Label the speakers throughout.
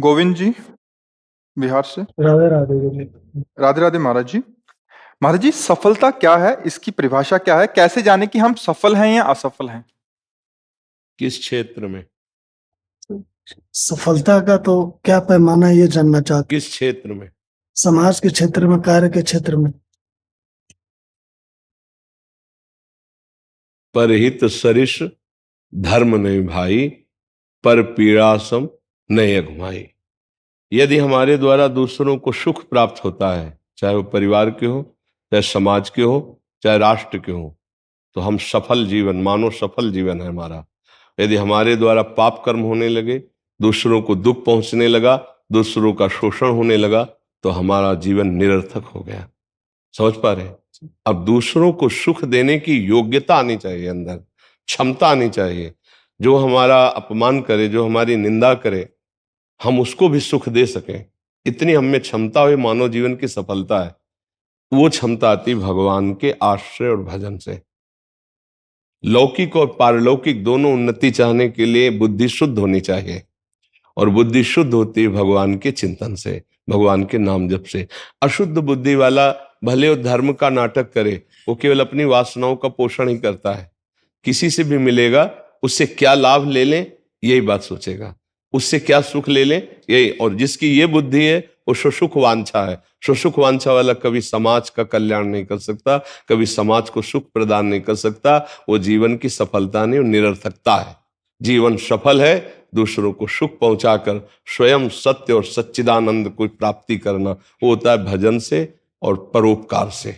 Speaker 1: गोविंद जी, बिहार से।
Speaker 2: राधे राधे गुरु।
Speaker 1: राधे राधे महाराज जी। महाराज जी, सफलता क्या है? इसकी परिभाषा क्या है? कैसे जाने कि हम सफल हैं या असफल हैं?
Speaker 3: किस क्षेत्र में?
Speaker 2: सफलता का तो क्या पैमाना है ये जानना चाहते।
Speaker 3: किस क्षेत्र में?
Speaker 2: समाज के क्षेत्र में, कार्य के क्षेत्र में।
Speaker 3: परहित सरिस धर्म नहीं भाई, पर पीड़ासम नहीं अघमाई। यदि हमारे द्वारा दूसरों को सुख प्राप्त होता है, चाहे वो परिवार के हो, चाहे समाज के हो, चाहे राष्ट्र के हो, तो हम सफल जीवन मानो, सफल जीवन है हमारा। यदि हमारे द्वारा पाप कर्म होने लगे, दूसरों को दुख पहुंचने लगा, दूसरों का शोषण होने लगा, तो हमारा जीवन निरर्थक हो गया। समझ पा रहे हैं? अब दूसरों को सुख देने की योग्यता आनी चाहिए, अंदर क्षमता आनी चाहिए। जो हमारा अपमान करे, जो हमारी निंदा करे, हम उसको भी सुख दे सकें, इतनी हम में क्षमता हुई मानव जीवन की सफलता है। वो क्षमता आती भगवान के आश्रय और भजन से। लौकिक और पारलौकिक दोनों उन्नति चाहने के लिए बुद्धि शुद्ध होनी चाहिए, और बुद्धि शुद्ध होती है भगवान के चिंतन से, भगवान के नाम जप से। अशुद्ध बुद्धि वाला भले वो धर्म का नाटक करे, वो केवल अपनी वासनाओं का पोषण ही करता है। किसी से भी मिलेगा, उससे क्या लाभ ले लें यही बात सोचेगा, उससे क्या सुख ले लें यही। और जिसकी ये बुद्धि है वो सुसुख वांछा है। सुसुख वांछा वाला कभी समाज का कल्याण नहीं कर सकता, कभी समाज को सुख प्रदान नहीं कर सकता। वो जीवन की सफलता नहीं, वो निरर्थकता है। जीवन सफल है दूसरों को सुख पहुंचाकर स्वयं सत्य और सच्चिदानंद को प्राप्ति करना। वो होता है भजन से और परोपकार से।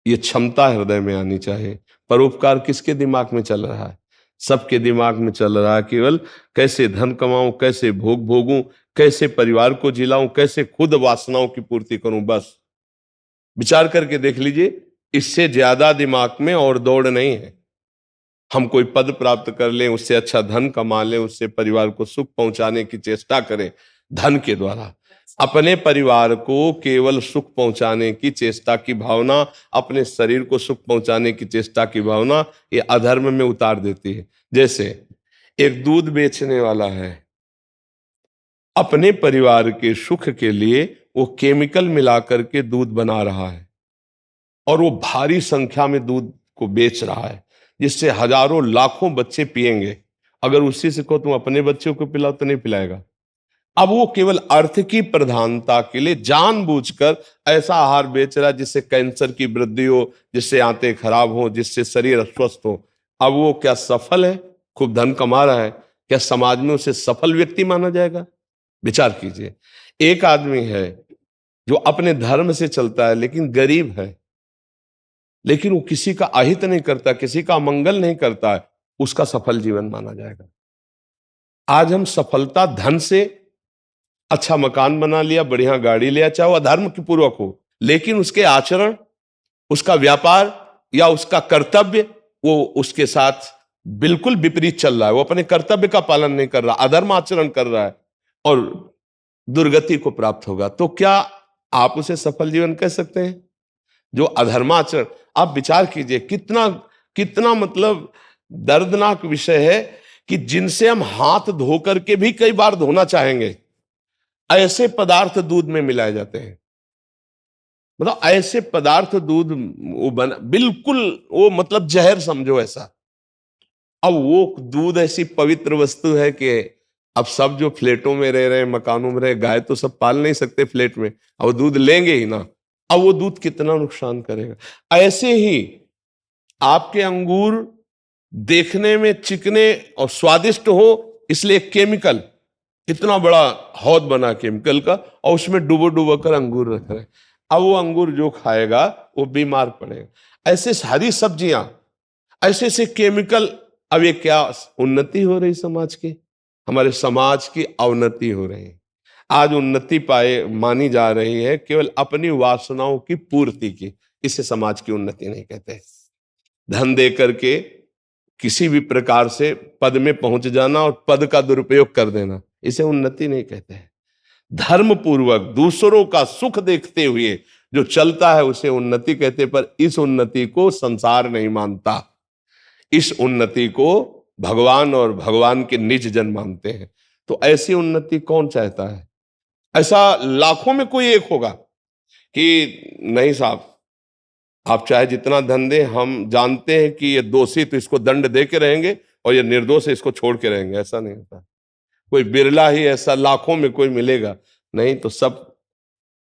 Speaker 3: ये क्षमता हृदय में आनी चाहिए। परोपकार किसके दिमाग में चल रहा है? सबके दिमाग में चल रहा है केवल कैसे धन कमाऊं, कैसे भोग भोगूं, कैसे परिवार को जिलाऊं, कैसे खुद वासनाओं की पूर्ति करूं। बस विचार करके देख लीजिए, इससे ज्यादा दिमाग में और दौड़ नहीं है। हम कोई पद प्राप्त कर लें, उससे अच्छा धन कमा लें, उससे परिवार को सुख पहुंचाने की चेष्टा करें धन के द्वारा। अपने परिवार को केवल सुख पहुंचाने की चेष्टा की भावना, अपने शरीर को सुख पहुंचाने की चेष्टा की भावना, ये अधर्म में उतार देती है। जैसे एक दूध बेचने वाला है, अपने परिवार के सुख के लिए वो केमिकल मिलाकर के दूध बना रहा है, और वो भारी संख्या में दूध को बेच रहा है, जिससे हजारों लाखों बच्चे पिएंगे। अगर उसी से को तुम अपने बच्चों को पिलाओ तो नहीं पिलाएगा। अब वो केवल अर्थ की प्रधानता के लिए जानबूझकर ऐसा आहार बेच रहा है जिससे कैंसर की वृद्धि हो, जिससे आंतें खराब हो, जिससे शरीर अस्वस्थ हो। अब वो क्या सफल है? खूब धन कमा रहा है, क्या समाज में उसे सफल व्यक्ति माना जाएगा? विचार कीजिए। एक आदमी है जो अपने धर्म से चलता है लेकिन गरीब है, लेकिन वो किसी का अहित नहीं करता, किसी का मंगल नहीं करता है, उसका सफल जीवन माना जाएगा। आज हम सफलता धन से, अच्छा मकान बना लिया, बढ़िया गाड़ी लिया, चाहे वो अधर्म की पूर्वक हो, लेकिन उसके आचरण, उसका व्यापार या उसका कर्तव्य वो उसके साथ बिल्कुल विपरीत चल रहा है। वो अपने कर्तव्य का पालन नहीं कर रहा, अधर्म आचरण कर रहा है और दुर्गति को प्राप्त होगा। तो क्या आप उसे सफल जीवन कह सकते हैं? जो अधर्माचरण, आप विचार कीजिए कितना कितना मतलब दर्दनाक विषय है कि जिनसे हम हाथ धो करके भी कई बार धोना चाहेंगे, ऐसे पदार्थ दूध में मिलाए जाते हैं। मतलब ऐसे पदार्थ दूध वो बना, बिल्कुल वो मतलब जहर समझो ऐसा। अब वो दूध ऐसी पवित्र वस्तु है कि अब सब जो फ्लैटों में रह रहे हैं, मकानों में रहे, गाय तो सब पाल नहीं सकते फ्लैट में, अब वो दूध लेंगे ही ना। अब वो दूध कितना नुकसान करेगा। ऐसे ही आपके अंगूर देखने में चिकने और स्वादिष्ट हो, इसलिए केमिकल, इतना बड़ा हौद बना केमिकल का, और उसमें डुबो डुबो कर अंगूर रख रहे हैं। अब वो अंगूर जो खाएगा वो बीमार पड़ेगा। ऐसे सारी सब्जियां, ऐसे से केमिकल। अब ये क्या उन्नति हो रही समाज की? हमारे समाज की अवनति हो रही है। आज उन्नति पाए मानी जा रही है केवल अपनी वासनाओं की पूर्ति की। इसे समाज की उन्नति नहीं कहते। धन दे करके किसी भी प्रकार से पद में पहुंच जाना और पद का दुरुपयोग कर देना, इसे उन्नति नहीं कहते हैं। धर्म पूर्वक दूसरों का सुख देखते हुए जो चलता है उसे उन्नति कहते। पर इस उन्नति को संसार नहीं मानता, इस उन्नति को भगवान और भगवान के निज जन मानते हैं। तो ऐसी उन्नति कौन चाहता है? ऐसा लाखों में कोई एक होगा कि नहीं साहब, आप चाहे जितना धन दे, हम जानते हैं कि ये दोषी तो इसको दंड दे के रहेंगे और ये निर्दोष है इसको छोड़ के रहेंगे। ऐसा नहीं होता। कोई बिरला ही ऐसा लाखों में कोई मिलेगा, नहीं तो सब।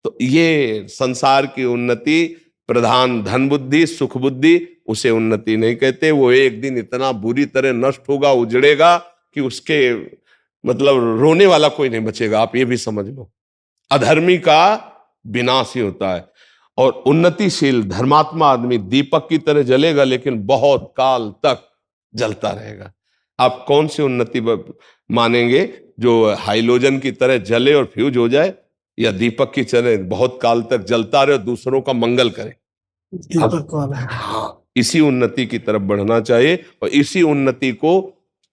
Speaker 3: तो ये संसार की उन्नति, प्रधान धन बुद्धि सुख बुद्धि, उसे उन्नति नहीं कहते। वो एक दिन इतना बुरी तरह नष्ट होगा, उजड़ेगा कि उसके मतलब रोने वाला कोई नहीं बचेगा। आप ये भी समझ लो, अधर्मी का विनाश ही होता है। और उन्नतिशील धर्मात्मा आदमी दीपक की तरह जलेगा, लेकिन बहुत काल तक जलता रहेगा। आप कौन सी उन्नति मानेंगे, जो हाइलोजन की तरह जले और फ्यूज हो जाए, या दीपक की तरह बहुत काल तक जलता रहे और दूसरों का मंगल करे?
Speaker 2: दीपक वाला।
Speaker 3: हाँ, इसी उन्नति की तरफ बढ़ना चाहिए। और इसी उन्नति को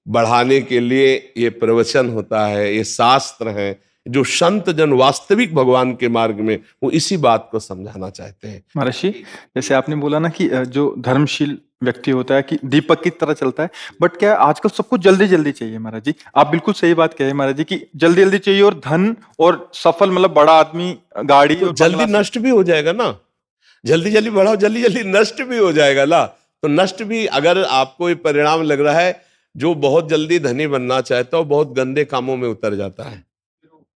Speaker 3: बढ़ाने के लिए ये प्रवचन होता है, ये शास्त्र है, जो संत जन वास्तविक भगवान के मार्ग में, वो इसी बात को समझाना चाहते हैं।
Speaker 1: महर्षि, जैसे आपने बोला ना कि जो धर्मशील व्यक्ति होता है कि दीपक की तरह चलता है, बट क्या आजकल सबको जल्दी जल्दी चाहिए महाराज जी? आप बिल्कुल सही बात कहे महाराज जी कि जल्दी जल्दी चाहिए, और धन और सफल मतलब बड़ा आदमी, गाड़ी
Speaker 3: तो
Speaker 1: और
Speaker 3: जल्दी
Speaker 1: बंगला।
Speaker 3: नष्ट भी हो जाएगा ना। जल्दी जल्दी बढ़ाओ, जल्दी जल्दी नष्ट भी हो जाएगा ना। तो नष्ट भी, अगर आपको ये परिणाम लग रहा है, जो बहुत जल्दी धनी बनना चाहता है वो बहुत गंदे कामों में उतर जाता है।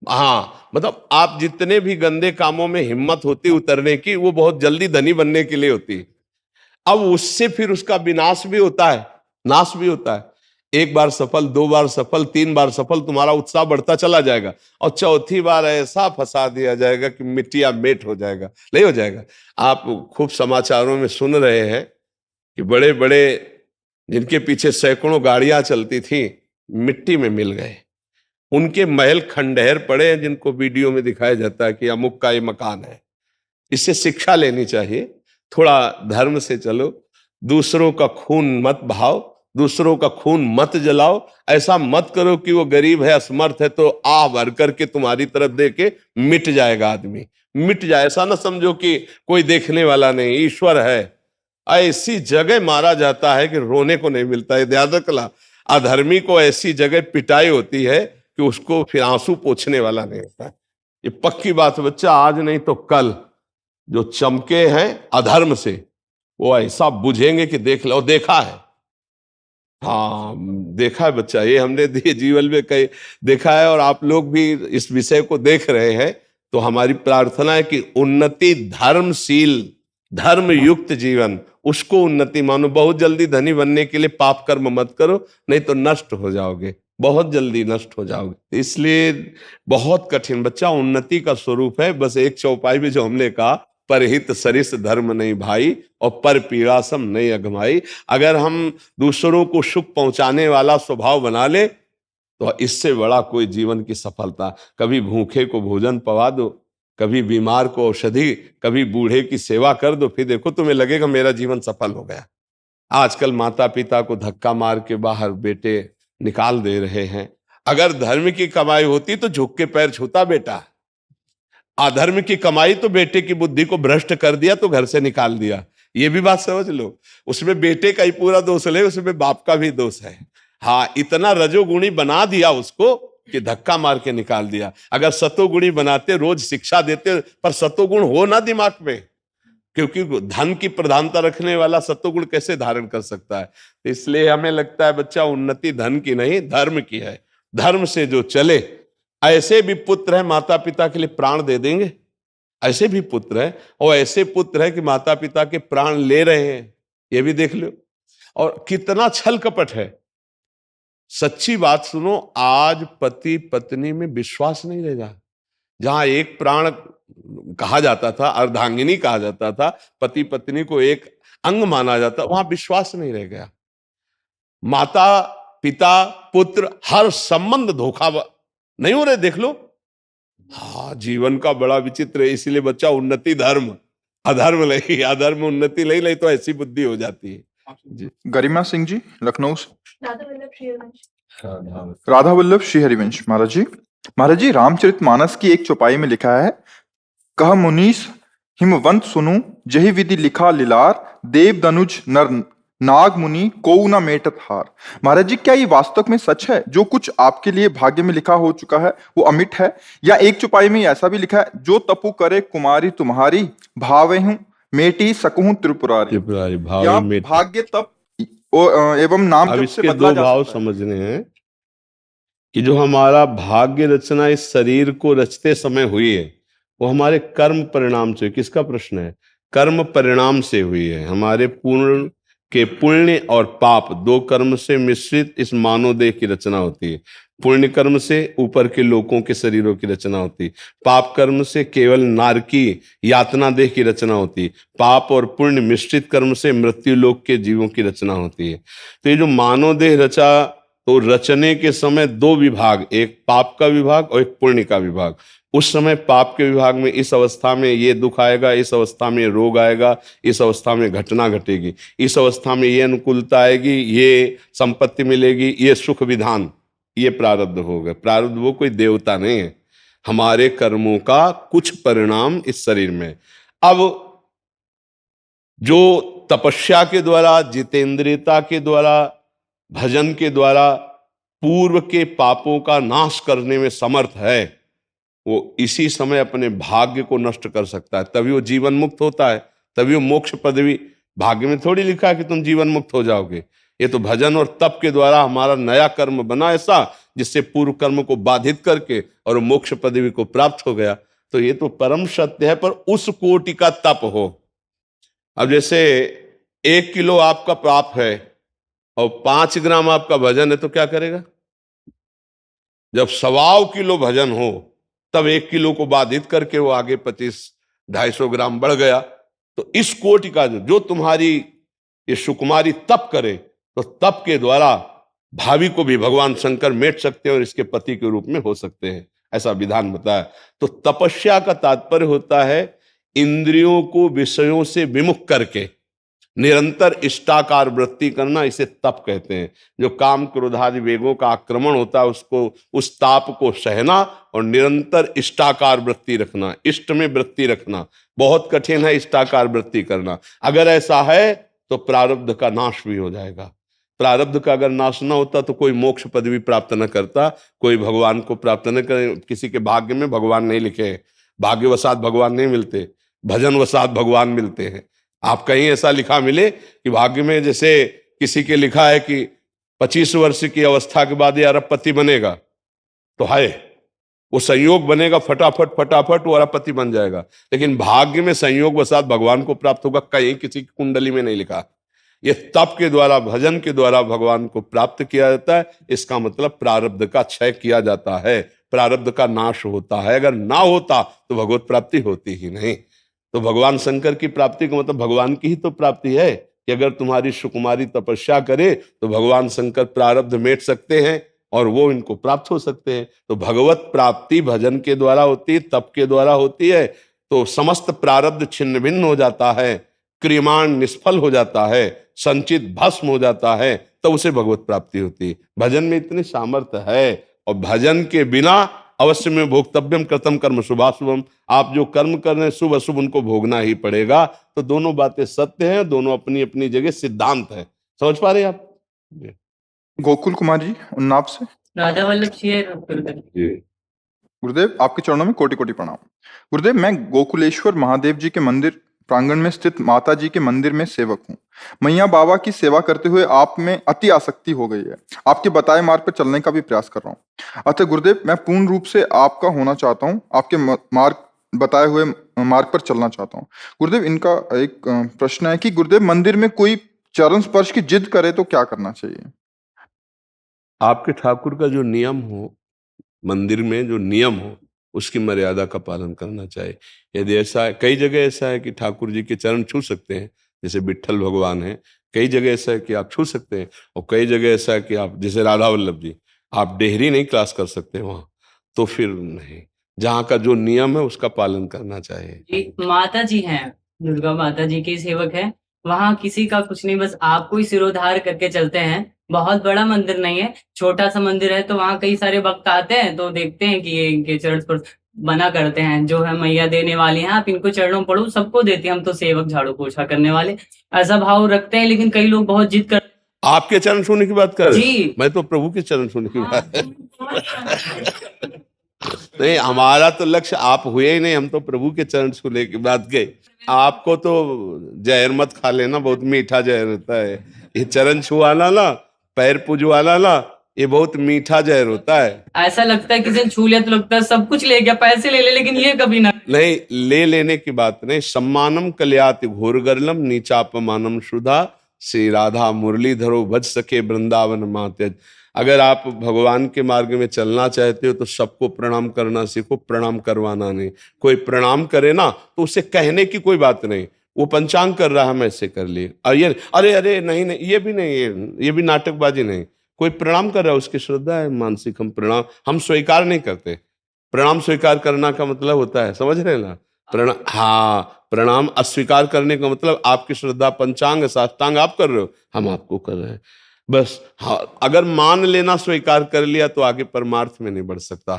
Speaker 3: हाँ, मतलब आप जितने भी गंदे कामों में हिम्मत होती उतरने की, वो बहुत जल्दी धनी बनने के लिए होती है। अब उससे फिर उसका विनाश भी होता है, नाश भी होता है। एक बार सफल, दो बार सफल, तीन बार सफल, तुम्हारा उत्साह बढ़ता चला जाएगा, और चौथी बार ऐसा फंसा दिया जाएगा कि मिट्टिया मेट हो जाएगा, नहीं हो जाएगा। आप खूब समाचारों में सुन रहे हैं कि बड़े बड़े जिनके पीछे सैकड़ों गाड़ियां चलती थी, मिट्टी में मिल गए। उनके महल खंडहर पड़े हैं, जिनको वीडियो में दिखाया जाता है कि अमुक का ये मकान है। इससे शिक्षा लेनी चाहिए। थोड़ा धर्म से चलो, दूसरों का खून मत बहाओ, दूसरों का खून मत जलाओ। ऐसा मत करो कि वो गरीब है, असमर्थ है, तो आह भर करके तुम्हारी तरफ दे के मिट जाएगा आदमी, मिट जाए। ऐसा ना समझो कि कोई देखने वाला नहीं, ईश्वर है। ऐसी जगह मारा जाता है कि रोने को नहीं मिलता है। याद रखना, अधर्मी को ऐसी जगह पिटाई होती है कि उसको फिर आंसू पोंछने वाला नहीं होता है। ये पक्की बात है बच्चा, आज नहीं तो कल जो चमके हैं अधर्म से, वो ऐसा बुझेंगे कि देख लो। देखा है, हाँ देखा है बच्चा, ये हमने जीवन में कई देखा है, और आप लोग भी इस विषय को देख रहे हैं। तो हमारी प्रार्थना है कि उन्नति, धर्मशील धर्म युक्त जीवन, उसको उन्नति मानो। बहुत जल्दी धनी बनने के लिए पाप कर्म मत करो, नहीं तो नष्ट हो जाओगे, बहुत जल्दी नष्ट हो जाओगे। इसलिए बहुत कठिन बच्चा उन्नति का स्वरूप है। बस एक चौपाई में जो हमने कहा, परहित सरिस धर्म नहीं भाई, और पर पीड़ासम नहीं अगमाई। अगर हम दूसरों को सुख पहुंचाने वाला स्वभाव बना ले, तो इससे बड़ा कोई जीवन की सफलता। कभी भूखे को भोजन पवा दो, कभी बीमार को औषधि, कभी बूढ़े की सेवा कर दो, फिर देखो तुम्हें लगेगा मेरा जीवन सफल हो गया। आजकल माता पिता को धक्का मार के बाहर बेटे निकाल दे रहे हैं। अगर धर्म की कमाई होती तो झुक के पैर छूता बेटा। अधर्म की कमाई तो बेटे की बुद्धि को भ्रष्ट कर दिया, तो घर से निकाल दिया। ये भी बात समझ लो, उसमें बेटे का ही पूरा दोष है, उसमें बाप का भी दोष है। हाँ, इतना रजोगुणी बना दिया उसको कि धक्का मार के निकाल दिया। अगर सतोगुणी बनाते, रोज शिक्षा देते, पर सतोगुण हो ना दिमाग में, क्योंकि धन की प्रधानता रखने वाला सतोगुण कैसे धारण कर सकता है। इसलिए हमें लगता है बच्चा, उन्नति धन की नहीं धर्म की है। धर्म से जो चले, ऐसे भी पुत्र हैं माता पिता के लिए प्राण दे देंगे, ऐसे भी पुत्र हैं, और ऐसे पुत्र हैं कि माता पिता के प्राण ले रहे हैं, ये भी देख लो। और कितना छल कपट है। सच्ची बात सुनो, आज पति पत्नी में विश्वास नहीं रहेगा। जहां एक प्राण कहा जाता था, अर्धांगिनी कहा जाता था, पति पत्नी को एक अंग माना जाता, वहां विश्वास नहीं रह गया। माता पिता पुत्र, हर संबंध धोखा नहीं हो रहे, देख लो। हाँ, जीवन का बड़ा विचित्र है। इसीलिए बच्चा, उन्नति धर्म, अधर्म नहीं। अधर्म उन्नति नहीं तो ऐसी बुद्धि हो जाती है जी।
Speaker 1: गरिमा सिंह जी, लखनऊ से। राधा वल्लभ श्री हरिवंश। महाराज जी, रामचरितमानस की एक चौपाई में लिखा है, कह मुनीस हिमवंत सुनु, जही विधि लिखा लिलार, देव दनुज नर नाग मुनि कोउ न मेटत हार। महाराज जी, क्या ये वास्तव में सच है? जो कुछ आपके लिए भाग्य में लिखा हो चुका है वो अमिट है, या एक चौपाई में ऐसा भी लिखा है, जो तपु करे कुमारी तुम्हारी, भावे हूं मेटी सकूं त्रिपुरारी।
Speaker 3: त्रिपुरारी भाव
Speaker 1: या
Speaker 3: में।
Speaker 1: भाग्य तप एवं नाम
Speaker 3: अब
Speaker 1: जप से
Speaker 3: इसके
Speaker 1: बदला
Speaker 3: दो
Speaker 1: जा
Speaker 3: भाव
Speaker 1: सकता है।
Speaker 3: समझने हैं कि जो हमारा भाग्य रचना इस शरीर को रचते समय हुई है वो हमारे कर्म परिणाम से। किसका प्रश्न है? कर्म परिणाम से हुई है। हमारे पूर्ण के पुण्य और पाप दो कर्म से मिश्रित इस मानव देह की रचना होती है। पुण्य कर्म से ऊपर के लोगों के शरीरों की रचना होती है, पाप कर्म से केवल नारकी यातना देह की रचना होती है, पाप और पुण्य मिश्रित कर्म से मृत्यु लोक के जीवों की रचना होती है। तो ये जो मानव देह रचा, तो रचने के समय दो विभाग, एक पाप का विभाग और एक पुण्य का विभाग। उस समय पाप के विभाग में इस अवस्था में ये दुख आएगा, इस अवस्था में रोग आएगा, इस अवस्था में घटना घटेगी, इस अवस्था में ये अनुकूलता आएगी, ये संपत्ति मिलेगी, ये सुख विधान, ये प्रारब्ध होगा। प्रारब्ध वो कोई देवता नहीं है, हमारे कर्मों का कुछ परिणाम इस शरीर में। अब जो तपस्या के द्वारा, जितेंद्रियता के द्वारा, भजन के द्वारा पूर्व के पापों का नाश करने में समर्थ है, वो इसी समय अपने भाग्य को नष्ट कर सकता है। तभी वो जीवन मुक्त होता है, तभी वो मोक्ष पदवी। भाग्य में थोड़ी लिखा है कि तुम जीवन मुक्त हो जाओगे। ये तो भजन और तप के द्वारा हमारा नया कर्म बना ऐसा, जिससे पूर्व कर्म को बाधित करके और मोक्ष पदवी को प्राप्त हो गया। तो ये तो परम सत्य है, पर उस कोटि का तप हो। अब जैसे 1 किलो आपका पाप है और 5 ग्राम आपका भजन है, तो क्या करेगा? जब 1.25 किलो भजन हो तब 1 किलो को बाधित करके वो आगे 25-250 ग्राम बढ़ गया। तो इस कोटि का जो तुम्हारी ये सुकुमारी तप करे, तो तप के द्वारा भावी को भी भगवान शंकर मेट सकते हैं और इसके पति के रूप में हो सकते हैं, ऐसा विधान बताया। तो तपस्या का तात्पर्य होता है इंद्रियों को विषयों से विमुख करके निरंतर इष्टाकार वृत्ति करना, इसे तप कहते हैं। जो काम क्रोधादि वेगों का आक्रमण होता है उसको, उस ताप को सहना और निरंतर इष्टाकार वृत्ति रखना, इष्ट में वृत्ति रखना बहुत कठिन है। इष्टाकार वृत्ति करना अगर ऐसा है तो प्रारब्ध का नाश भी हो जाएगा। प्रारब्ध का अगर नाश ना होता तो कोई मोक्ष पदवी प्राप्त न करता, कोई भगवान को प्राप्त न करे। किसी के भाग्य में भगवान नहीं लिखे हैं, भाग्यवशात भगवान नहीं मिलते, भजन वशात भगवान मिलते हैं। आप कहीं ऐसा लिखा मिले कि भाग्य में, जैसे किसी के लिखा है कि 25 वर्ष की अवस्था के बाद ये अरबपति बनेगा, तो है वो संयोग बनेगा, फटाफट फटाफट वो अरबपति बन जाएगा। लेकिन भाग्य में संयोग वशात भगवान को प्राप्त होगा, कहीं किसी की कुंडली में नहीं लिखा। ये तप के द्वारा, भजन के द्वारा भगवान को प्राप्त किया जाता है। इसका मतलब प्रारब्ध का क्षय किया जाता है, प्रारब्ध का नाश होता है। अगर ना होता तो भगवत प्राप्ति होती ही नहीं। तो भगवान शंकर की प्राप्ति का मतलब भगवान की ही तो प्राप्ति है कि अगर तुम्हारी सुकुमारी तपस्या करे तो भगवान शंकर प्रारब्ध मेट सकते हैं और वो इनको प्राप्त हो सकते हैं। तो भगवत प्राप्ति भजन के द्वारा होती है, तप के द्वारा होती है। तो समस्त प्रारब्ध छिन्न भिन्न हो जाता है, क्रियमाण निष्फल हो जाता है, संचित भस्म हो जाता है, तो उसे भगवत प्राप्ति होती है। भजन में इतनी सामर्थ्य है, और भजन के बिना अवश्य में भोक्तव्यम कृतम कर्म शुभाशुभम। आप जो कर्म कर रहे हैं शुभ अशुभ उनको भोगना ही पड़ेगा। तो दोनों बातें सत्य हैं, दोनों अपनी अपनी जगह सिद्धांत है। समझ पा रहे हैं आप?
Speaker 1: गोकुल कुमार जी उन्नाव से।
Speaker 4: राधा वल्लभ शेर
Speaker 1: गुरुदेव, आपके चरणों में कोटि कोटि प्रणाम। गुरुदेव, मैं गोकुलेश्वर महादेव जी के मंदिर प्रांगण में स्थित माता जी के मंदिर में सेवक हूँ। मैया बाबा की सेवा करते हुए आप में अति आसक्ति हो गई है। आपके बताए मार्ग पर चलने का भी प्रयास कर रहा हूँ। अतः गुरुदेव, मैं पूर्ण रूप से आपका होना चाहता हूँ, आपके बताए हुए मार्ग पर चलना चाहता हूँ। गुरुदेव, इनका एक प्रश्न है कि गुरुदेव, मंदिर में कोई चरण स्पर्श की जिद करे तो क्या करना चाहिए?
Speaker 3: आपके ठाकुर का जो नियम हो, मंदिर में जो नियम हो, उसकी मर्यादा का पालन करना चाहिए। यदि ऐसा है, कई जगह ऐसा है कि ठाकुर जी के चरण छू सकते हैं, जैसे विट्ठल भगवान है। कई जगह ऐसा है कि आप छू सकते हैं, और कई जगह ऐसा है कि आप, जैसे राधा वल्लभ जी, आप डेहरी नहीं क्रॉस कर सकते वहां, तो फिर नहीं। जहाँ का जो नियम है उसका पालन करना चाहिए।
Speaker 4: जी, माता जी हैं, दुर्गा माता जी के सेवक हैं। वहाँ किसी का कुछ नहीं, बस आपको ही सिरोधार करके चलते हैं। बहुत बड़ा मंदिर नहीं है, छोटा सा मंदिर है। तो वहाँ कई सारे भक्त आते हैं तो देखते हैं कि ये इनके चरण स्पर्श, मना करते हैं, जो है मैया देने वाली हैं, आप इनको चरणों में पड़ो, सबको देती हैं, हम तो सेवक झाड़ू पोछा करने वाले, ऐसा भाव रखते हैं। लेकिन कई लोग बहुत जिद कर
Speaker 3: आपके चरण छूने की बात कर रहे हैं?
Speaker 4: जी।
Speaker 3: मैं तो प्रभु के चरण छूने की बात नहीं, हमारा तो लक्ष्य आप हुए ही नहीं, हम तो प्रभु के चरण छूने की बात गए। आपको तो जहर मत खा लेना, बहुत मीठा जहर होता है ये चरण छुआना ना, पैर पूजवाना ना, ये बहुत मीठा जहर होता है।
Speaker 4: ऐसा लगता है किसी ने छू लिया तो लगता है सब कुछ ले गया, पैसे ले ले, लेकिन ये कभी ना।
Speaker 3: नहीं, ले लेने की बात नहीं। सम्मानम कल्याति घोरगर्लम नीचापमानम शुदा, श्री राधा मुरलीधरो भज सके वृंदावन माते। अगर आप भगवान के मार्ग में चलना चाहते हो तो सबको प्रणाम करना सीखो, प्रणाम करवाना नहीं। कोई प्रणाम करे ना तो उसे कहने की कोई बात नहीं, वो पंचांग कर रहा है हम ऐसे कर लिए, और ये अरे अरे नहीं नहीं, ये भी नहीं, ये भी नाटकबाजी नहीं। कोई प्रणाम कर रहा है, उसकी श्रद्धा है मानसिक, हम प्रणाम हम स्वीकार नहीं करते। प्रणाम स्वीकार करना का मतलब होता है, समझ रहे हैं ना, प्रणाम, हाँ, प्रणाम अस्वीकार करने का मतलब आपकी श्रद्धा पंचांग साष्टांग आप कर रहे हो, हम आपको कर रहे हैं बस। हाँ, अगर मान लेना स्वीकार कर लिया तो आगे परमार्थ में नहीं बढ़ सकता।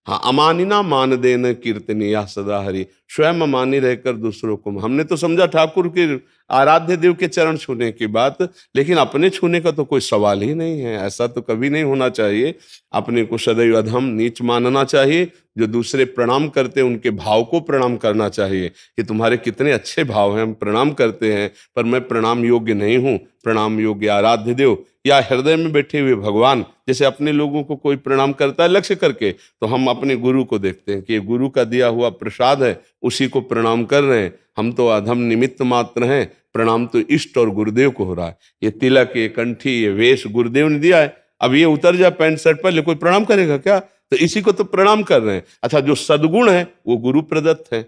Speaker 3: हाँ, अमानिना मान देना कीर्तनीया सदा हरि, स्वयं अमानी रहकर दूसरों को। हमने तो समझा ठाकुर के आराध्य देव के चरण छूने की बात, लेकिन अपने छूने का तो कोई सवाल ही नहीं है। ऐसा तो कभी नहीं होना चाहिए। अपने को सदैव अधम नीच मानना चाहिए। जो दूसरे प्रणाम करते हैं उनके भाव को प्रणाम करना चाहिए कि तुम्हारे कितने अच्छे भाव हैं, हम प्रणाम करते हैं, पर मैं प्रणाम योग्य नहीं हूँ। प्रणाम योग्य आराध्य देव या हृदय में बैठे हुए भगवान। जैसे अपने लोगों को कोई प्रणाम करता है लक्ष्य करके, तो हम अपने गुरु को देखते हैं कि ये गुरु का दिया हुआ प्रसाद है, उसी को प्रणाम कर रहे हैं। हम तो अधम निमित्त मात्र हैं, प्रणाम तो इष्ट और गुरुदेव को हो रहा है। ये तिलक, ये कंठी, ये वेश गुरुदेव ने दिया है। अब ये उतर जाए पैंट शर्ट पर, ले कोई प्रणाम करेगा क्या? तो इसी को तो प्रणाम कर रहे हैं। अच्छा, जो सद्गुण है वो गुरु प्रदत्त है,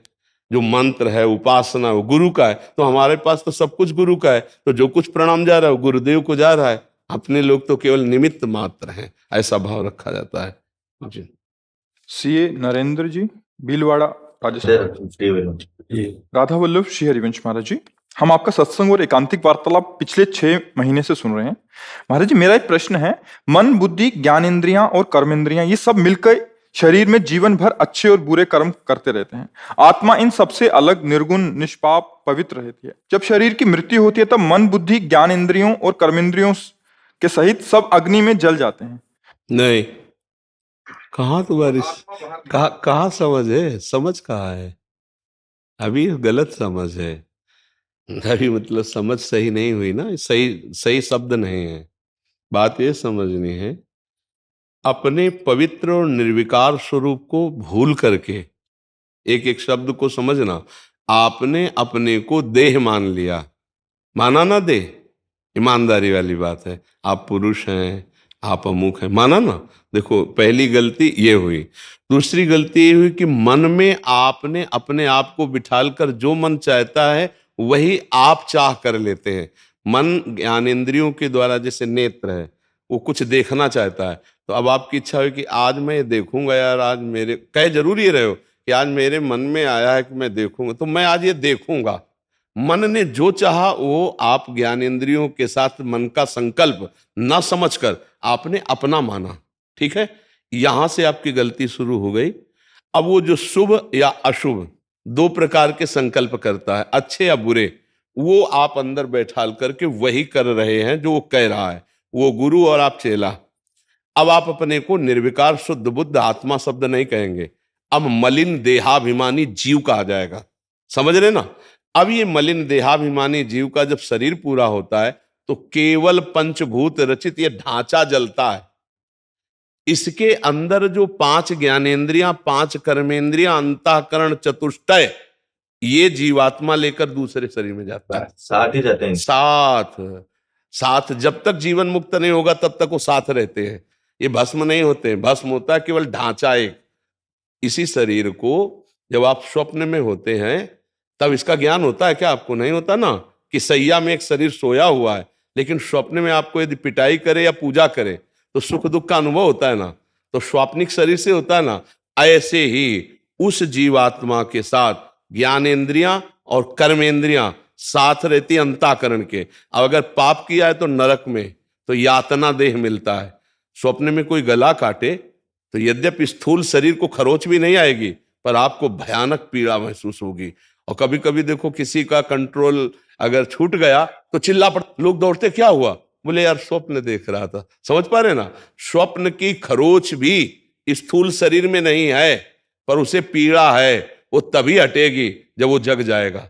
Speaker 3: जो मंत्र है उपासना वो गुरु का है। तो हमारे पास तो सब कुछ गुरु का है, तो जो कुछ प्रणाम जा रहा है वो गुरुदेव को जा रहा है। अपने लोग तो केवल निमित्त मात्र हैं, ऐसा भाव रखा जाता है जी।
Speaker 1: सीए नरेंद्र जी, भीलवाड़ा, राजस्थान। राधा वल्लभ श्री हरिवंश महाराज जी, हम आपका सत्संग और एकांतिक वार्तालाप पिछले 6 महीने से सुन रहे हैं। महाराज जी, मेरा एक प्रश्न है, मन, बुद्धि, ज्ञानेंद्रियां और कर्मेंद्रियां ये सब मिलकर शरीर में जीवन भर अच्छे और बुरे कर्म करते रहते हैं। आत्मा इन सबसे अलग, निर्गुण, निष्पाप, पवित्र रहती है। जब शरीर की मृत्यु होती है तब मन, बुद्धि, ज्ञानेंद्रियों और कर्मेंद्रियों के सहित सब अग्नि में जल जाते हैं।
Speaker 3: नहीं, कहाँ तुम्हारी कहाँ समझ है? समझ कहाँ है? अभी गलत समझ है। अभी मतलब समझ सही नहीं हुई ना, सही शब्द नहीं है। बात ये समझनी है, अपने पवित्र और निर्विकार स्वरूप को भूल करके एक एक शब्द को समझना। आपने अपने को देह मान लिया, माना ना देह, ईमानदारी वाली बात है। आप पुरुष हैं, आप अमुक हैं, माना ना। देखो, पहली गलती ये हुई। दूसरी गलती ये हुई कि मन में आपने अपने आप को बिठालकर जो मन चाहता है वही आप चाह कर लेते हैं। मन ज्ञानेंद्रियों के द्वारा, जैसे नेत्र है, वो कुछ देखना चाहता है, तो अब आपकी इच्छा हुई कि आज मैं ये देखूंगा यार, आज मेरे कह जरूर ये रहे हो कि आज मेरे मन में आया है कि मैं देखूंगा, तो मैं आज ये देखूंगा। मन ने जो चाहा वो आप ज्ञानेंद्रियों के साथ मन का संकल्प न समझकर आपने अपना माना। ठीक है, यहां से आपकी गलती शुरू हो गई। अब वो जो शुभ या अशुभ 2 प्रकार के संकल्प करता है, अच्छे या बुरे, वो आप अंदर बैठाल करके वही कर रहे हैं जो वो कह रहा है। वो गुरु और आप चेला। अब आप अपने को निर्विकार शुद्ध बुद्ध आत्मा शब्द नहीं कहेंगे, अब मलिन देहाभिमानी जीव कहा जाएगा। समझ रहे ना? अब ये मलिन देहाभिमानी जीव का जब शरीर पूरा होता है तो केवल पंचभूत रचित ये ढांचा जलता है। इसके अंदर जो 5 ज्ञानेंद्रियां, 5 कर्मेंद्रियां, अंतःकरण, चतुष्टय, ये जीवात्मा लेकर दूसरे शरीर में जाता है।
Speaker 5: साथ ही रहते हैं।
Speaker 3: साथ जब तक जीवन मुक्त नहीं होगा तब तक वो साथ रहते हैं। ये भस्म नहीं होते, भस्म होता है केवल ढांचा एक। इसी शरीर को जब आप स्वप्न में होते हैं तब इसका ज्ञान होता है क्या? आपको नहीं होता ना, कि सैया में एक शरीर सोया हुआ है, लेकिन स्वप्न में आपको यदि पिटाई करे या पूजा करे तो सुख दुख का अनुभव होता है ना, तो स्वाप्निक शरीर से होता है ना। ऐसे ही उस जीवात्मा के साथ ज्ञानेंद्रियां और कर्मेंद्रियां साथ रहती अंतःकरण के। अब अगर पाप किया है तो नरक में तो यातना देह मिलता है। स्वप्न में कोई गला काटे तो यद्यपि स्थूल शरीर को खरोच भी नहीं आएगी, पर आपको भयानक पीड़ा महसूस होगी। और कभी कभी देखो किसी का कंट्रोल अगर छूट गया तो चिल्ला पड़, लोग दौड़ते, क्या हुआ? बोले यार स्वप्न देख रहा था। समझ पा रहे ना? स्वप्न की खरोच भी स्थूल शरीर में नहीं है, पर उसे पीड़ा है, वो तभी हटेगी जब वो जग जाएगा।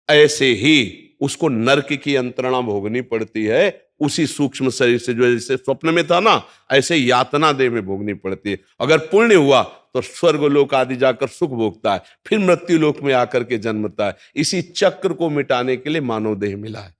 Speaker 3: ऐसे ही उसको नरक की यंत्रणा भोगनी पड़ती है उसी सूक्ष्म शरीर से, जो जैसे स्वप्न में था ना, ऐसे यातना देह में भोगनी पड़ती है। अगर पुण्य हुआ तो स्वर्ग लोक आदि जाकर सुख भोगता है, फिर मृत्यु लोक में आकर के जन्मता है। इसी चक्र को मिटाने के लिए मानव देह मिला है